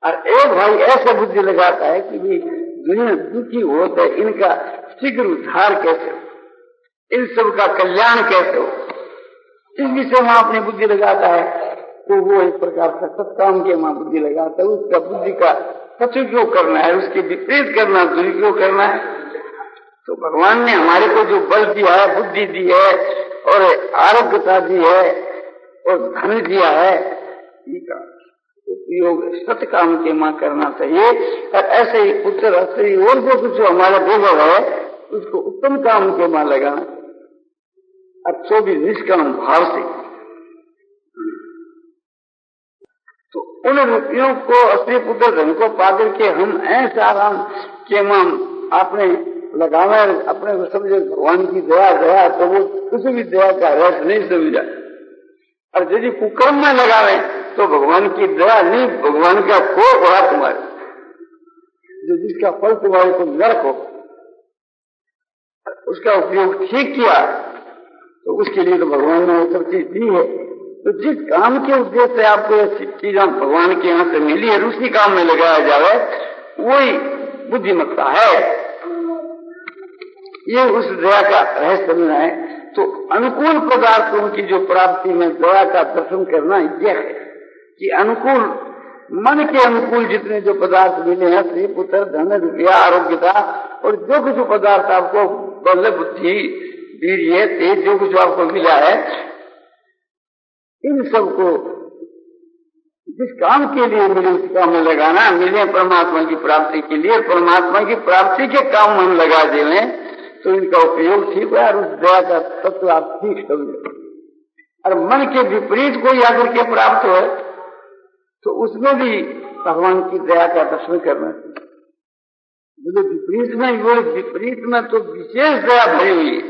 और एक भाई ऐसा बुद्धि लगाता है कि भी दुनिया दुखी हो तो इनका शीघ्र उद्धार कैसे हो, इन सब का कल्याण कैसे हो, इस विषय में अपनी बुद्धि लगाता है। तो वो एक प्रकार का सत्काम के वहां बुद्धि लगाता है। उसका बुद्धि का सदुपयोग करना है, उसके विपरीत करना, दुरुपयोग करना है। तो भगवान ने हमारे को जो बल दिया है, बुद्धि दी है और आरोग्यता दी है और धन दिया है, इसका उपयोग सत्काम के मां करना चाहिए। और ऐसे ही पुत्र स्त्री और जो कुछ हमारा भोग है उसको उत्तम काम के मां लगाना, अच्छो भी निष्काम भाव से। तो उन रुपयों को स्त्री पुत्र धन को पाकर के हम ऐसा राम के मां आपने लगावे, अपने को समझे भगवान की दया दया, तो वो किसी भी दया का रस नहीं समझा। और यदि कुकर्म में लगावे तो भगवान की दया नहीं, भगवान का कोप हो तुम्हारे, जो जिसका फल तुम्हारे को नरक हो। उसका उपयोग ठीक किया तो उसके लिए तो भगवान ने वो सब चीज दी है। तो जिस काम के उद्देश्य से आपको ये चीजें भगवान के यहाँ से मिली है उसी काम में लगाया जाए, वही बुद्धिमत्ता है। ये उस दया का रहस्य समझना है। तो अनुकूल पदार्थों की जो प्राप्ति में दया का दर्शन करना यह है कि अनुकूल मन के अनुकूल जितने जो पदार्थ मिले हैं, स्त्री पुत्र धन रुपया आरोग्यता और जो कुछ पदार्थ आपको बल बुद्धि वीर्य तेज जो कुछ आपको मिला है, इन सबको जिस काम के लिए मिले उस काम में लगाना। मिले परमात्मा की प्राप्ति के लिए, परमात्मा की प्राप्ति के काम में लगा देवे तो इनका उपयोग ठीक है और उस दया का तत्व आप ठीक समझे। और मन के विपरीत कोई आकर के प्राप्त हो तो उसमें भी भगवान की दया का दर्शन करना चाहिए। विपरीत में, वो विपरीत में तो विशेष दया भरी हुई है।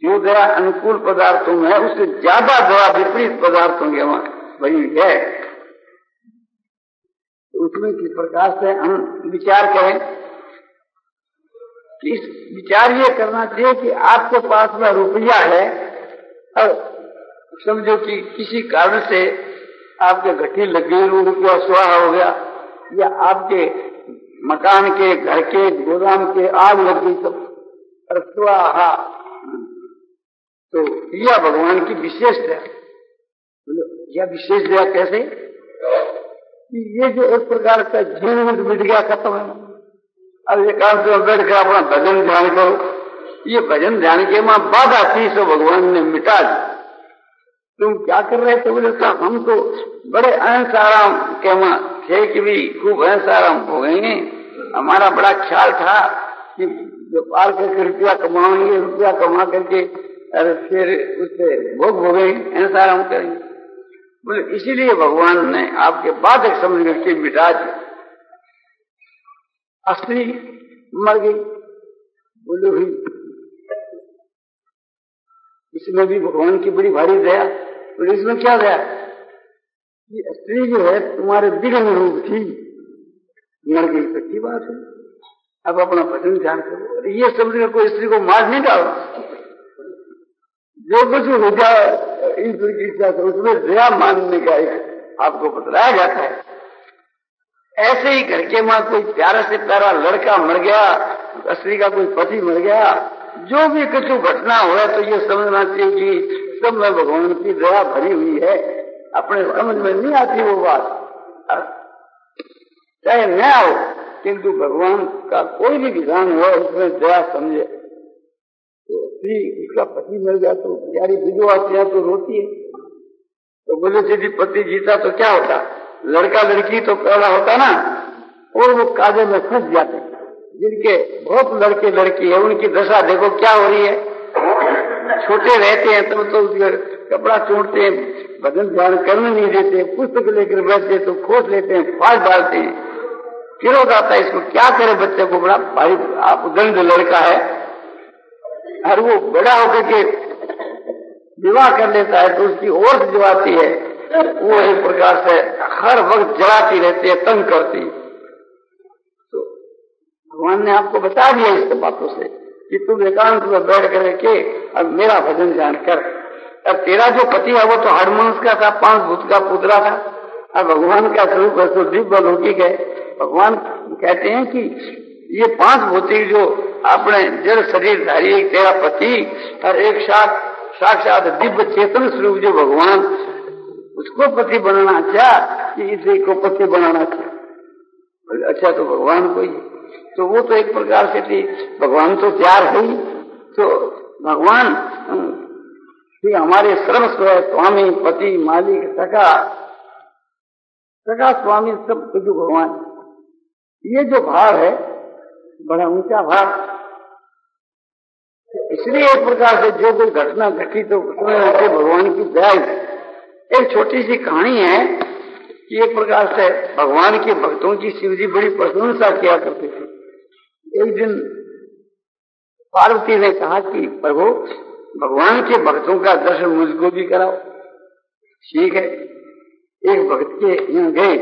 जो दया अनुकूल पदार्थों में है उससे ज्यादा दया विपरीत पदार्थों के वहां भरी हुई है। उसमें किस प्रकार से हम विचार करें कि इस विचार ये करना चाहिए कि आपके पास में रुपया है और समझो कि किसी कारण से आपके घटी लग गई, रुपया स्वाहा हो गया, या आपके मकान के घर के गोदाम के आग लग गई, सब स्वाहा। तो यह भगवान की विशेष दया। यह विशेष दया कैसे कि ये जो एक प्रकार का जीवन मिट गया, खत्म है। अब एकांत में बैठ कर अपना भजन ध्यान करो, ये भजन ध्यान के मां बाधा थी सो भगवान ने मिटा दी। तुम क्या कर रहे थे? बोले साहब हम तो बड़े अहंस आराम के मां थे कि भी खूब अहंस आराम हो गए। हमारा बड़ा ख्याल था कि व्यापार करके रुपया कमाएंगे, रुपया कमा करके और फिर उससे भोग भोगेंगे, अहंस आराम करेंगे। बोले इसीलिए भगवान ने आपके बाधक समझ करके मिटा दी। स्त्री मर गई, बोले हुई इसमें भी भगवान की बड़ी भारी दया। बोले इसमें क्या दया? ये स्त्री जो है तुम्हारे विघ्न रूप थी, मर गई, सच्ची बात है। अब अपना भजन ध्यान करो। ये समझ कोई स्त्री को मार नहीं डालो, जो कुछ हो जाए ईश्वर की इच्छा से उसमें दया मानने का आपको बतलाया जाता है। ऐसे ही घर के मां कोई प्यारा से प्यारा लड़का मर गया, स्त्री का कोई पति मर गया, जो भी कुछ घटना हो तो ये समझना चाहिए कि सब में भगवान की दया भरी हुई है। अपने समझ में नहीं आती वो बात, चाहे न हो, किंतु भगवान का कोई भी विधान हो उसमें दया समझे। तो स्त्री उसका पति मर गया तो बेचारी विधवा आती है तो रोती है। तो बोले यदि पति जीता तो क्या होता? लड़का लड़की तो पैदा होता ना, और वो काजे में फंस जाते। जिनके बहुत लड़के लड़की है उनकी दशा देखो क्या हो रही है। छोटे रहते हैं तब तो कपड़ा चूंटते हैं, भजन ध्यान करने नहीं देते, पुस्तक लेकर बैठते तो खोस लेते हैं, फाड़ डालते हैं। फिर होता है इसको क्या करे, बच्चे को बड़ा भारी आप दंड लड़का है और वो बड़ा होकर के विवाह कर लेता है तो उसकी औरत जो आती है वो एक प्रकार से हर वक्त जलाती रहती है, तंग करती। तो भगवान ने आपको बता दिया इस बातों से कि तुम एकांत में बैठ करके अब मेरा भजन ध्यान कर। अब तेरा जो पति है वो तो हड़मनुष्य का था, 5 भूत का पुतला था। अब भगवान का स्वरूप है तो दिव्य लौकिक है। भगवान कहते हैं कि ये 5 भौतिक जो अपने जड़ शरीरधारी एक तेरा पति और एक साक्षात दिव्य चेतन स्वरूप जो भगवान, उसको पति बनाना चाह कि इसे को पति बनाना चाह। अच्छा तो भगवान को ही, तो वो तो एक प्रकार से थी, भगवान तो प्यार है ही। तो भगवान हमारे सर्वस्व है, स्वामी, पति, मालिक, सखा स्वामी, सब जो भगवान। ये जो भाव है बड़ा ऊंचा भाव। इसलिए एक प्रकार से जो कोई घटना घटी तो उसमें भगवान की दया। एक छोटी सी कहानी है कि एक प्रकार से भगवान के भक्तों की शिव जी बड़ी प्रशंसा किया करते थे। एक दिन पार्वती ने कहा कि प्रभु भगवान के भक्तों का दर्शन मुझको भी कराओ। ठीक है, एक भक्त के यहाँ गए,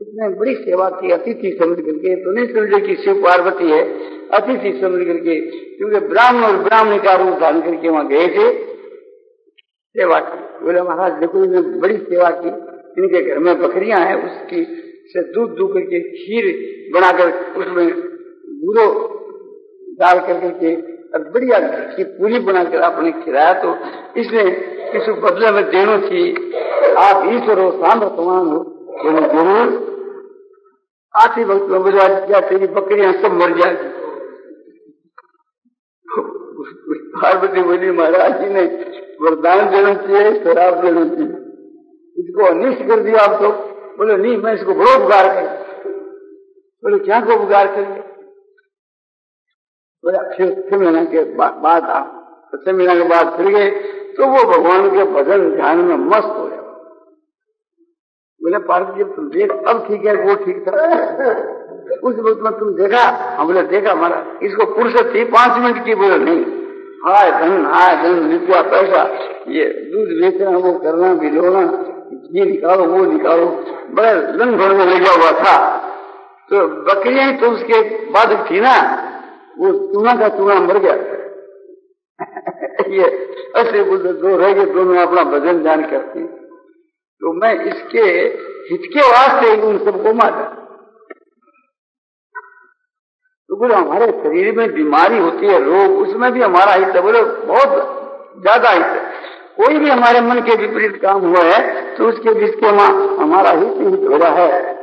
उसने बड़ी सेवा की, अतिथि समझ करके। तो नहीं समझे कि शिव पार्वती है, अतिथि समझ करके, क्योंकि ब्राह्मण और ब्राह्मणी का रूप धारण करके वहां गए थे, सेवा की। बोले महाराज देखो इन्होंने बड़ी सेवा की, इनके घर में बकरियां हैं, उसकी से दूध दूध करके खीर बनाकर उसमें गुरो डाल करके बढ़िया की पूरी बनाकर आपने खिलाया। तो इसलिए किसी बदले में देनो थी, आप ईश्वर हो, सामर्थ्यवान हो, जरूर आखिरी वक्त में बुझा दिया, तेरी बकरियां सब मर जाएगी। पार्वती बोली महाराज जी ने वरदान देना चाहिए, शराब देना चाहिए, इसको अनिष्ट कर दिया आप तो। बोले नहीं, मैं इसको बड़ा उपकार कर। बोले क्या को उपकार करेंगे? बोले फिर महीना के बाद आप 6 महीना के बाद फिर गए तो वो भगवान के भजन ध्यान में मस्त हो गया। बोले पार्वती जी तुम देख, अब ठीक है, वो ठीक था, उस वक्त में तुम देखा? हम बोले देखा महाराज, इसको फुर्सत थी 5 मिनट की। बोले नहीं, हाय धन रुपया पैसा, ये दूध बेचना, वो करना, भिगोना, घी निकालो, वो निकालो, बड़ा लन भर में लगा हुआ था। तो बकरियां तो उसके बाद थी ना, वो चूना का चूना मर गया। ये ऐसे बोलते दो रह गए, दोनों अपना भजन ध्यान करती। तो मैं इसके हित के वास्ते उन सबको मारा। तो बोले हमारे शरीर में बीमारी होती है, रोग, उसमें भी हमारा हित है। बोले बहुत ज्यादा हित है। कोई भी हमारे मन के विपरीत काम हुआ है तो उसके जिसके मां हमारा हित हो रहा है।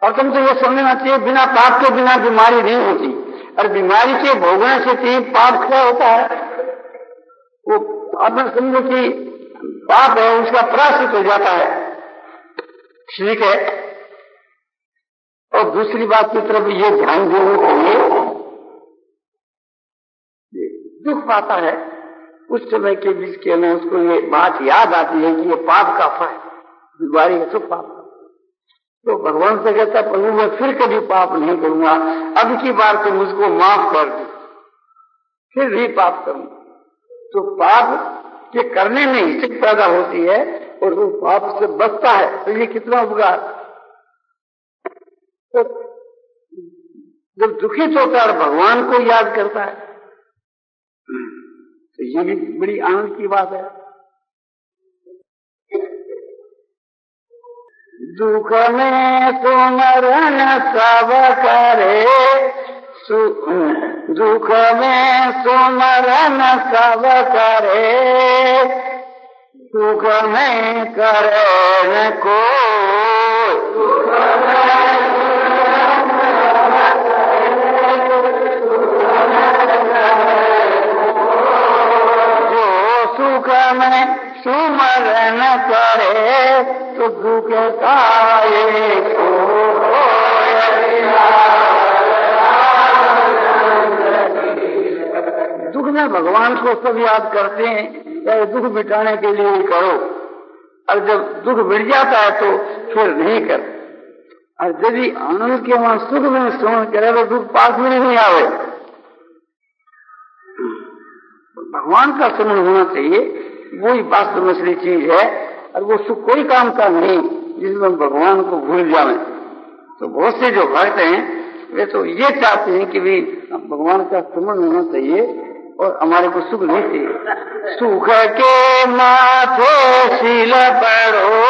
और तुमको ये समझना चाहिए, बिना पाप के बिना बीमारी नहीं होती, और बीमारी के भोगने से भी पाप क्या होता है? वो अपना समझो कि पाप है, उसका प्रायश्चित हो जाता है। ठीक है। और दूसरी बात की तरफ ये ध्यान देना चाहिए, दुख पाता है उस समय के बीच के में उसको ये बात याद आती है कि ये पाप का फल, बीमारी है तो पाप। तो भगवान से कहता प्रभु मैं फिर कभी पाप नहीं करूंगा, अब की बार तो मुझको माफ कर दो, फिर नहीं पाप करूंगा। तो पाप के करने में हिचक पैदा होती है और वो पाप से बचता है, तो ये कितना उपकार। तो जब दुखित होता है भगवान को याद करता है तो ये भी बड़ी आनंद की बात है। दुख में सुमरन सब करे, दुख में सुमरन सब करे, दुख में करे को, जो सुख में सुमरन करे तो दुख काये को। दुख में भगवान को सब याद करते हैं, चाहे दुख मिटाने के लिए करो, और जब दुख मिट जाता है तो फिर नहीं कर। और यदि आनंद के वहां सुख में स्मरण करे तो दुख पास में नहीं आवे। भगवान का स्मरण होना चाहिए, वही वास्तव में असली चीज है। और वो सुख कोई काम का नहीं जिसमें भगवान को भूल जाए। तो बहुत से जो भक्त हैं वे तो ये चाहते हैं कि भी भगवान का स्मरण होना चाहिए और हमारे को सुख नहीं चाहिए। सुख के माथे शील पढ़ो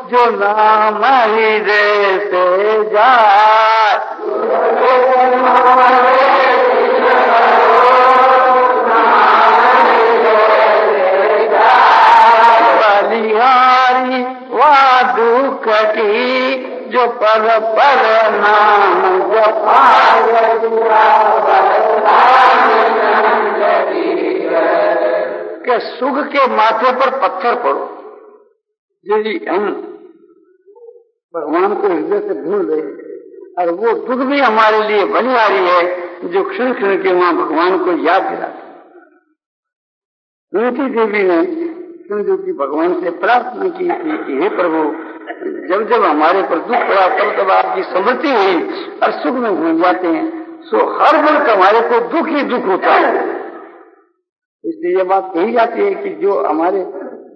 जो नाम हृदय से जाए, बलिहारी वा दुख की जो पर पर नाम जपाए, के सुख के माथे पर पत्थर पड़ो। जी हम भगवान को हृदय से भूल रहे और वो दुख भी हमारे लिए बलिहारी है जो क्षण क्षण के वहां भगवान को याद दिलाते। कुंती देवी ने जो कि भगवान से प्रार्थना की कि हे प्रभु, जब जब हमारे पर दुख पड़ा तब आपकी समृद्धि हुई और सुख में भूल जाते हैं, सो हर वक्त हमारे को दुख ही दुख होता है। इसलिए ये बात कही जाती है कि जो हमारे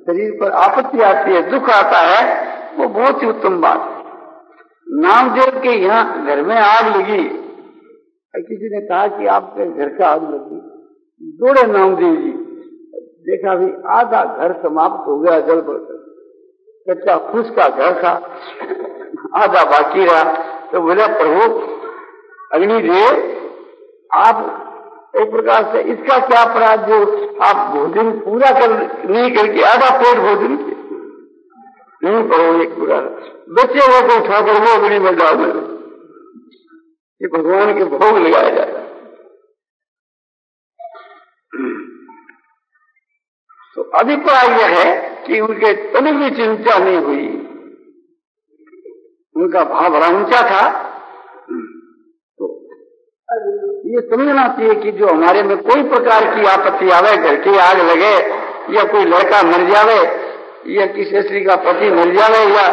शरीर पर आपत्ति आती है, दुख आता है, वो बहुत ही उत्तम बात है। नामदेव के यहाँ घर में आग लगी, किसी ने कहा कि आपके घर का आग लगी, दौड़े नामदेव जी, देखा भी आधा घर समाप्त हो गया जल बढ़कर, कच्चा फूस का घर था, आधा बाकी रहा। तो बोला प्रभु अग्निदेव, आप एक प्रकार से इसका क्या अपराध जो आप भोजन पूरा नहीं करके आधा पेट भोजन नहीं। प्रभु एक प्रकार बच्चे वो को उठाकर वो अग्नि में डाल दे, ये भगवान के भोग लगाया जाता है। तो अभिप्राय यह है कि उनके तनिक भी चिंता नहीं हुई, उनका भाव बड़ा ऊंचा था। तो ये समझना चाहिए कि जो हमारे में कोई प्रकार की आपत्ति आवे, घर की आग लगे या कोई लड़का मर जावे या किसी स्त्री का पति मर जावे या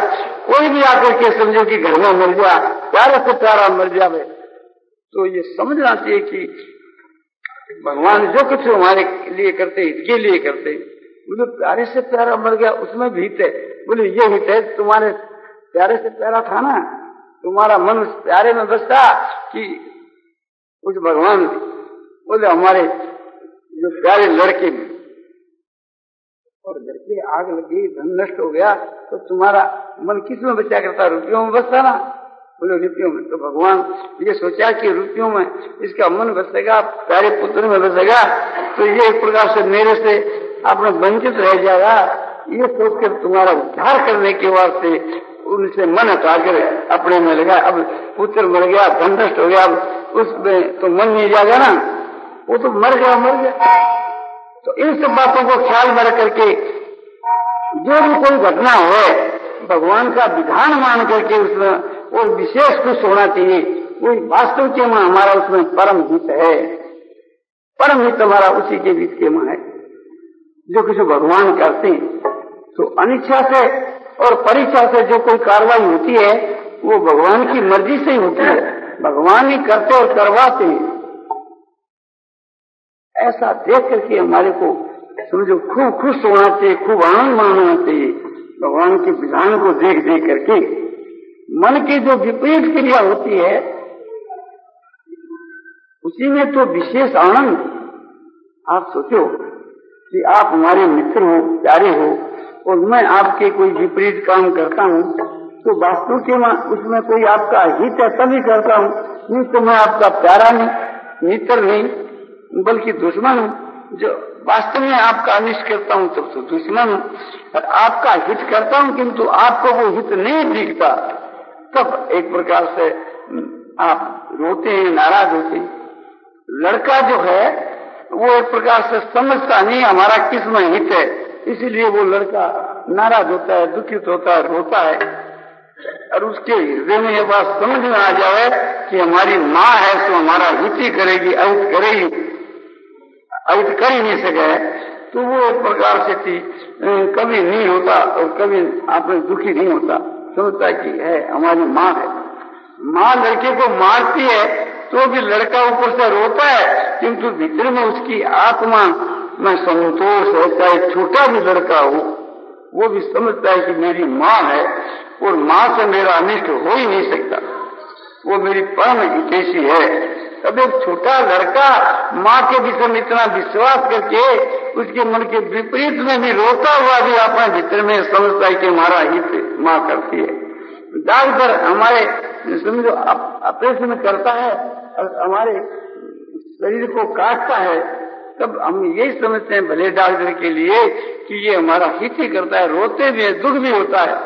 कोई भी आकर के समझो कि घर में मर जा, प्यारे से प्यारा मर जावे, तो ये समझना चाहिए कि भगवान जो कुछ हमारे लिए करते इसके लिए करते। बोले प्यारे से प्यारा मर गया, उसमें भी हित है। बोले ये हित है, तुम्हारे प्यारे से प्यारा था ना, तुम्हारा मन उस प्यारे में बसता कि उस भगवान। बोले हमारे जो प्यारे लड़के में और घर की आग लगी, धन नष्ट हो गया, तो तुम्हारा मन किस में बचा करता? रुपयों में बसता ना। बोले रुपयों में। तो भगवान ये सोचा कि रुपयों में इसका मन बसेगा, प्यारे पुत्र में बसेगा, तो ये एक प्रकार से मेरे से आपने वंचित रह जाएगा। ये सोचकर तुम्हारा उद्धार करने के वास्ते उनसे मन हटाकर अपने में लगा। अब पुत्र मर गया, धन नष्ट हो गया, अब उसमें तो मन नहीं जाएगा ना, वो तो मर गया। तो इन सब बातों को ख्याल में रख करके जो भी कोई घटना हो, भगवान का विधान मान करके उसमें वो विशेष खुश होना चाहिए। वो वास्तव के में हमारा उसमें परम हित है, परम हित हमारा उसी के बीच के में है। जो कुछ भगवान करते हैं तो अनिच्छा से और परीक्षा से जो कोई कार्रवाई होती है वो भगवान की मर्जी से ही होती है, भगवान ही करते और करवाते हैं। ऐसा देख करके हमारे को समझो खूब खुश होना चाहिए, खूब आनंद मानना चाहिए भगवान के विधान को देख देख करके। मन की जो विपरीत क्रिया होती है उसी में तो विशेष आनंद। आप सोचो कि आप हमारे मित्र हो, प्यारे हो, और मैं आपके कोई विपरीत काम करता हूँ तो वास्तव के उसमें कोई आपका हित है तभी करता हूँ, नहीं तो मैं आपका प्यारा नहीं, मित्र नहीं, बल्कि दुश्मन हूँ। जो वास्तव में आपका अनिष्ट करता हूँ तब तो दुश्मन हूँ, और आपका हित करता हूँ किंतु आपको वो हित नहीं दिखता, तब एक प्रकार से आप रोते हैं, नाराज होते हैं। लड़का जो है वो एक प्रकार से समझता नहीं हमारा किस में हित है, इसीलिए वो लड़का नाराज होता है, दुखित होता है, रोता है। और उसके हृदय में ये बात समझ में आ जाए कि हमारी माँ है तो हमारा हित ही करेगी, अहित करेगी, अहित कर ही नहीं सके, तो वो एक प्रकार से कभी नहीं होता और कभी आपने दुखी नहीं होता, समझता कि है हमारी माँ है। माँ लड़के को मारती है तो भी लड़का ऊपर से रोता है, किंतु भीतर में उसकी आत्मा में संतोष है। चाहे छोटा भी लड़का हो वो भी समझता है कि मेरी माँ है और माँ से मेरा अनिष्ट हो ही नहीं सकता, वो मेरी परम हितैषी है। तब एक छोटा लड़का माँ के विषय में इतना विश्वास करके उसके मन के विपरीत में भी रोता हुआ भी अपने भीतर में समझता है कि हमारा हित माँ करती है। डॉक्टर हमारे समझो ऑपरेशन करता है और हमारे शरीर को काटता है, तब हम यही समझते हैं भले डॉक्टर के लिए कि ये हमारा हित ही करता है, रोते भी है, दुख भी होता है।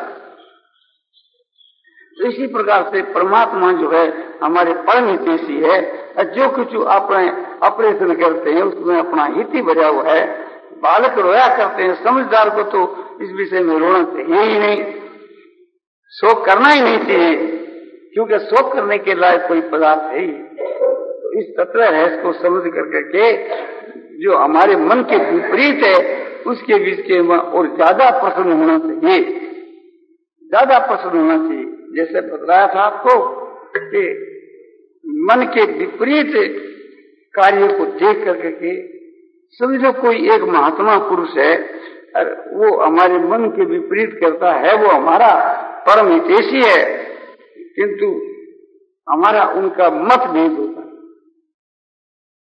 इसी प्रकार से परमात्मा जो है हमारे परम हितैषी है। जो कुछ अपने ऑपरेशन करते हैं उसमें अपना हित ही भरा हुआ है। बालक रोया करते हैं, समझदार को तो इस विषय में रोना चाहिए ही नहीं, शोक करना ही नहीं चाहिए, क्योंकि शोक करने के लायक कोई पदार्थ है ही। तो इस तत्व रहस्य को समझ करके जो हमारे मन के विपरीत है उसके विषय में और ज्यादा प्रसन्न होना चाहिए, ज्यादा प्रसन्न होना चाहिए। जैसे बतलाया था आपको कि मन के विपरीत कार्य को देख करके समझो कोई एक महात्मा पुरुष है और वो हमारे मन के विपरीत करता है, वो हमारा परम हितैषी है, किंतु हमारा उनका मतभेद होता है।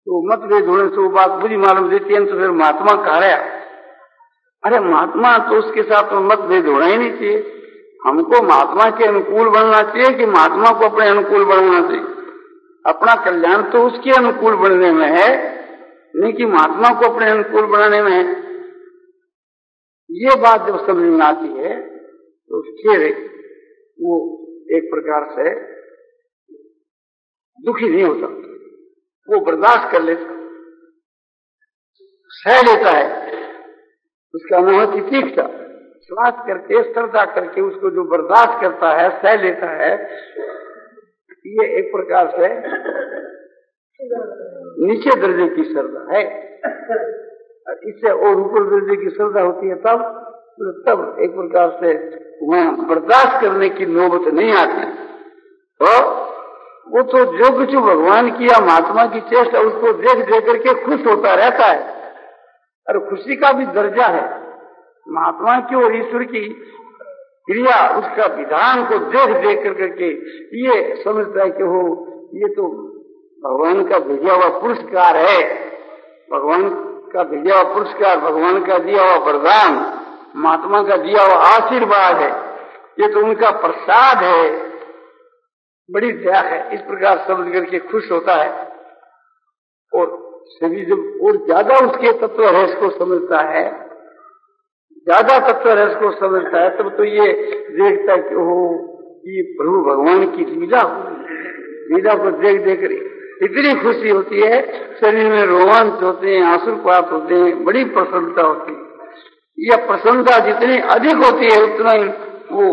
तो मतभेद होने से वो बात बुरी मालूम देती है, तो फिर महात्मा कह रहा अरे महात्मा तो उसके साथ तो मतभेद होना ही नहीं चाहिए, हमको महात्मा के अनुकूल बनना चाहिए कि महात्मा को अपने अनुकूल बनना चाहिए। अपना कल्याण तो उसके अनुकूल बनने में है, नहीं कि महात्मा को अपने अनुकूल बनाने में है। ये बात जब समझ में आती है तो फिर वो एक प्रकार से दुखी नहीं होता, वो बर्दाश्त कर लेता, सह लेता है। उसका अनुमति तीखता श्वास करके श्रद्धा करके उसको जो बर्दाश्त करता है, सह लेता है, ये एक प्रकार से नीचे दर्जे की श्रद्धा है। इससे और ऊपर दर्जे की श्रद्धा होती है तब एक प्रकार से वहां बर्दाश्त करने की नौबत नहीं आती। तो वो तो जो कुछ भगवान किया महात्मा की चेष्टा उसको देख देख करके खुश होता रहता है, और खुशी का भी दर्जा है। महात्मा की और ईश्वर की क्रिया उसका विधान को देख देख करके ये समझता है कि हो ये तो भगवान का भेजा हुआ पुरस्कार है, भगवान का भेजा हुआ पुरस्कार, भगवान का दिया हुआ वरदान, महात्मा का दिया हुआ आशीर्वाद है, ये तो उनका प्रसाद है, बड़ी दया है। इस प्रकार समझ करके खुश होता है। और सभी जब और ज्यादा उसके तत्व रहस्य को समझता है, ज्यादा तत्व रहस्य को समझता है, तब तो ये देखता है कि हो ये प्रभु भगवान की लीला, लीला को देख देख इतनी खुशी होती है, शरीर में रोमांच होते हैं, आंसुपात होते हैं, बड़ी प्रसन्नता होती है। यह प्रसन्नता जितनी अधिक होती है उतना ही वो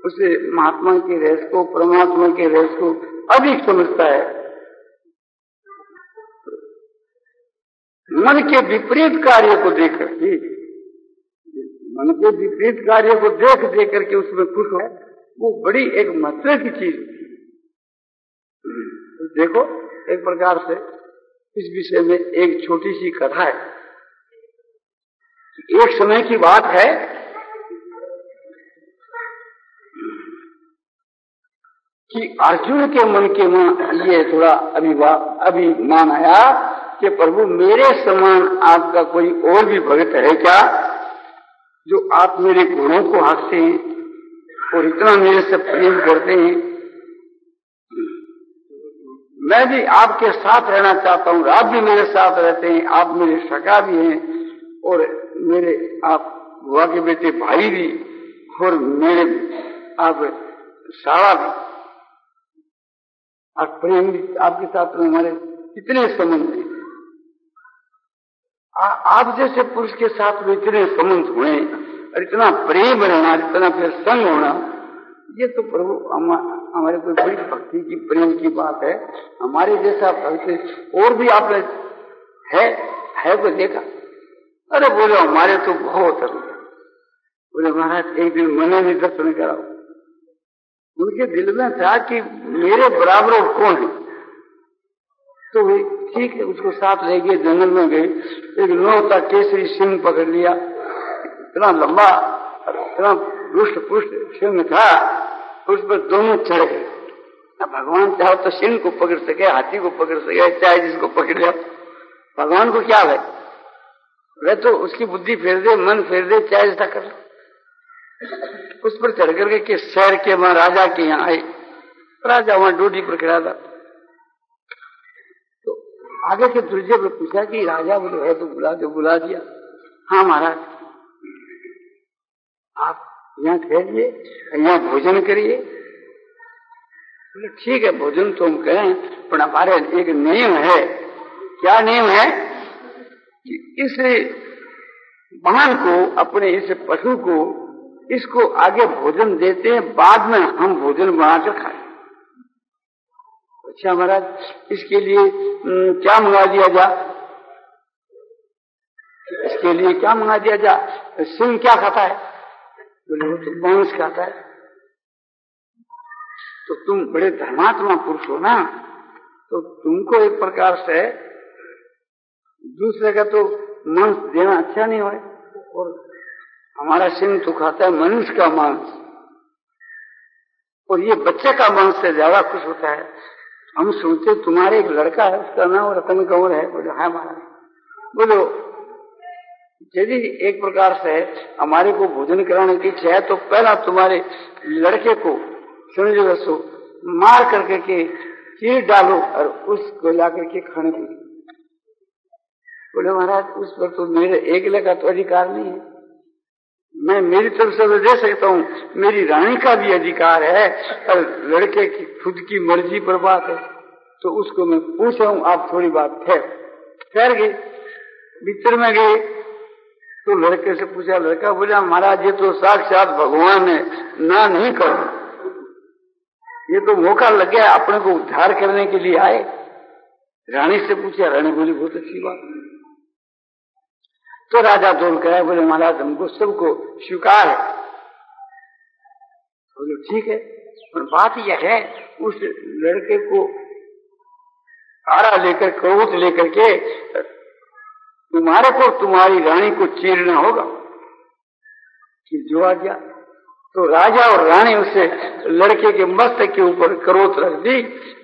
उसे महात्मा के रहस्य को, परमात्मा के रहस्य को अधिक समझता है। मन के विपरीत कार्य को देख करके, मन के विपरीत कार्य को देख देख करके उसमें खुश है, वो बड़ी एक महत्व की चीज होती है। तो देखो एक प्रकार से इस विषय में एक छोटी सी कथा है। एक समय की बात है कि अर्जुन के मन के में ये थोड़ा अभिमान आया कि प्रभु मेरे समान आपका कोई और भी भक्त है क्या, जो आप मेरे गुणों को हाँकते हैं और इतना मेरे से प्रेम करते हैं। मैं भी आपके साथ रहना चाहता हूँ, आप भी मेरे साथ रहते हैं, आप मेरे सखा भी हैं और मेरे आप बुआ के बेटे भाई भी, और मेरे आप सारा भी, और प्रेम भी आपके साथ में हमारे कितने संबंध हैं। आप जैसे पुरुष के साथ में इतने संबंध हुए और इतना प्रेम रहना, इतना फिर संग होना, ये तो प्रभु हमारे कोई बड़ी भक्ति की प्रेम की बात है। हमारे जैसा भक्त और भी आपने है कोई देखा? अरे बोले हमारे तो बहुत है। बोले महाराज एक दिन मने में दर्शन कराओ। उनके दिल में था कि मेरे बराबर कौन है, तो वे ठीक है, उसको साथ ले गए, जंगल में गए, एक लोता केसरी सिंह पकड़ लिया, इतना लंबा इतना रुष्ट पुष्ट सिंह था, उस पर दोनों चढ़ गए। भगवान चाहो तो सिंह को पकड़ सके, हाथी को पकड़ सके, चाहे जिसको पकड़ लिया, भगवान को क्या है, वह तो उसकी बुद्धि फेर दे, मन फेर दे, चाहे ऐसा कर। उस पर चढ़ करके कि शहर के वहां राजा के यहाँ आए, राजा वहां डोडी पर खड़ा था। तो आगे के दूसरे पर पूछा कि राजा बोलो है तो बुला दो, बुला दिया। हाँ महाराज, आप यहाँ ठहरिए, यहाँ भोजन करिए। बोले ठीक है, भोजन तो हम करें, पर हमारे एक नियम है। क्या नियम है कि इस वाहन को, अपने इस पशु को, इसको आगे भोजन देते हैं, बाद में हम भोजन बनाकर खाएं। अच्छा महाराज, इसके लिए क्या मंगा दिया जाए? इसके लिए क्या मंगा दिया जाए? सिंह क्या खाता है? बोले वो तो मांस खाता है। तो तुम बड़े धर्मात्मा पुरुष हो ना, तो तुमको एक प्रकार से दूसरे का तो मांस देना अच्छा नहीं है, और हमारा सिंह तो खाता है मनुष्य का मांस, और ये बच्चे का मांस से ज्यादा खुश होता है। हम सोचते तुम्हारे एक लड़का है, उसका नाम रतन कंवर है। बोले हाँ महाराज। बोलो यदि एक प्रकार से हमारे को भोजन कराने की इच्छा है, तो पहला तुम्हारे लड़के को समझो मार करके के चीर डालो और उसको लाकर के खाने को। बोले महाराज उस पर तो मेरे अकेले का तो अधिकार नहीं है, मैं मेरी तरफ से तो दे सकता हूँ, मेरी रानी का भी अधिकार है, और लड़के की खुद की मर्जी पर बात है। तो उसको मैं पूछा हूँ, आप थोड़ी बात ठहर गए, भीतर में गए तो लड़के से पूछा, लड़का बोला महाराज ये तो साक्षात भगवान है, ना नहीं करो, ये तो मौका लग गया, अपने को उद्धार करने के लिए आए। रानी से पूछा, रानी बोली बहुत अच्छी बात। तो राजा दौड़ कर बोले महाराज हमको सबको स्वीकार है। बोले ठीक है, पर बात यह है उस लड़के को आरा लेकर, क्रोध लेकर के तुम्हारे को तुम्हारी रानी को चीरना होगा। कि जो आ गया तो राजा और रानी उसे लड़के के मस्तक के ऊपर क्रोध रख दी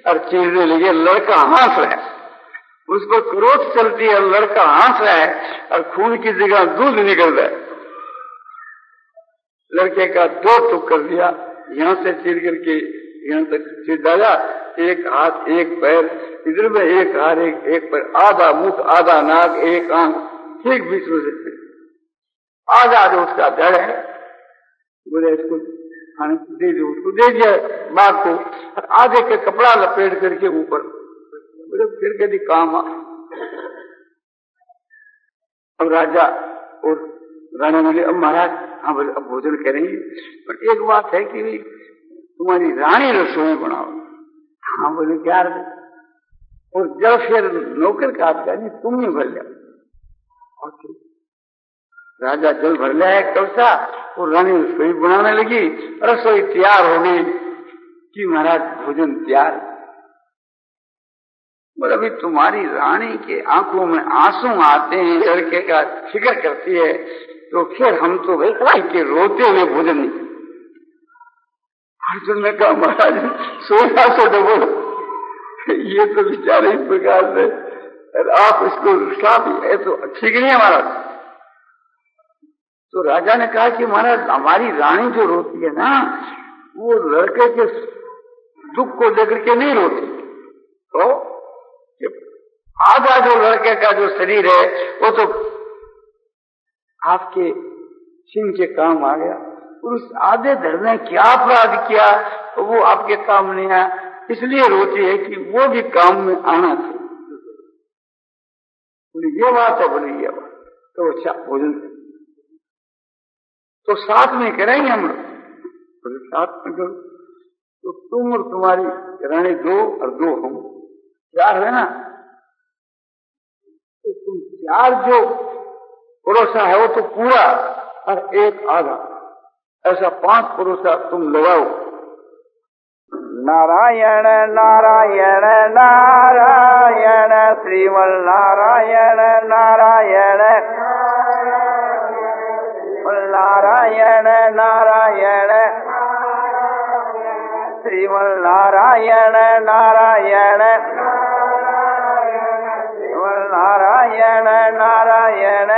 और चीरने लगे। लड़का हंस रहा है, उस पर क्रोध चलती है, लड़का हंस रहा है और खून की जगह दूध निकल रहा है। लड़के का 2 टुक कर दिया, यहाँ से चीर करके यहाँ तक चीर डाला, एक हाथ एक पैर, इधर में एक हाथ एक पैर, आधा मुख आधा नाक एक आंख, ठीक बीच में से आधा जो उसका धड़ है। बोले इसको खाने को दे दो, उसको दे दिया बाघ को, और आधे के कपड़ा लपेट करके ऊपर। बोले फिर कभी काम आ। अब राजा और रानी बोले अब महाराज हाँ बोले अब भोजन करेंगे, पर एक बात है कि तुम्हारी रानी रसोई बनाओ। हाँ बोले क्या? और जब फिर नौकर का आपका नहीं, तुम ही भर जाओ। और राजा जल भर लिया है कलसा, और रानी रसोई बनाने लगी। रसोई तैयार हो गई कि महाराज भोजन तैयार। बोले अभी तुम्हारी रानी के आंखों में आंसू आते हैं, लड़के का फिक्र करती है, तो फिर हम तो भाई के रोते हुए भोजन नहीं। अर्जुन ने कहा महाराज 1600 डबल, ये तो बेचारे इस प्रकार से, आप इसको साफ है तो ठीक नहीं है महाराज। तो राजा ने कहा कि महाराज हमारी रानी जो रोती है ना, वो लड़के के दुख को लेकर के नहीं रोती, तो आधा जो लड़के का जो शरीर है वो तो आपके सिंह के काम आ गया, और उस आधे धड़ ने क्या अपराध किया तो वो आपके काम नहीं आया, इसलिए रोती है कि वो भी काम में आना चाहिए। बोले ये बात है, बोले ये बात तो अच्छा भोजन तो साथ में करेंगे हम लोग। बोले साथ में करो, तो तुम और तुम्हारी रानी 2 और 2 हम 4 है ना, तो तुम 4 जो परोसा है वो तो पूरा और 1 आधा, ऐसा 5 परोसा तुम लगाओ। नारायण नारायण नारायण श्रीमन नारायण नारायण नारायण नारायण श्रीमन नारायण नारायण नारायण नारायण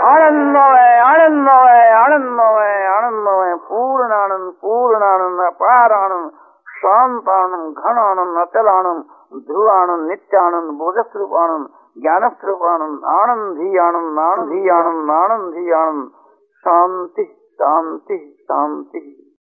आनंदमय आनंदमय आनंदमय आनंदमय पूर्णानंद पूर्णानंद अपार आनंद शांतानंद घनानंद अचलानंद ध्रुवानंद नित्यानंद बोधस्वरूपानंद ज्ञानस्वरूपानंद आनंदी आनंद आनंदी आनंद आनंदी आनंद शांति शांति शांति।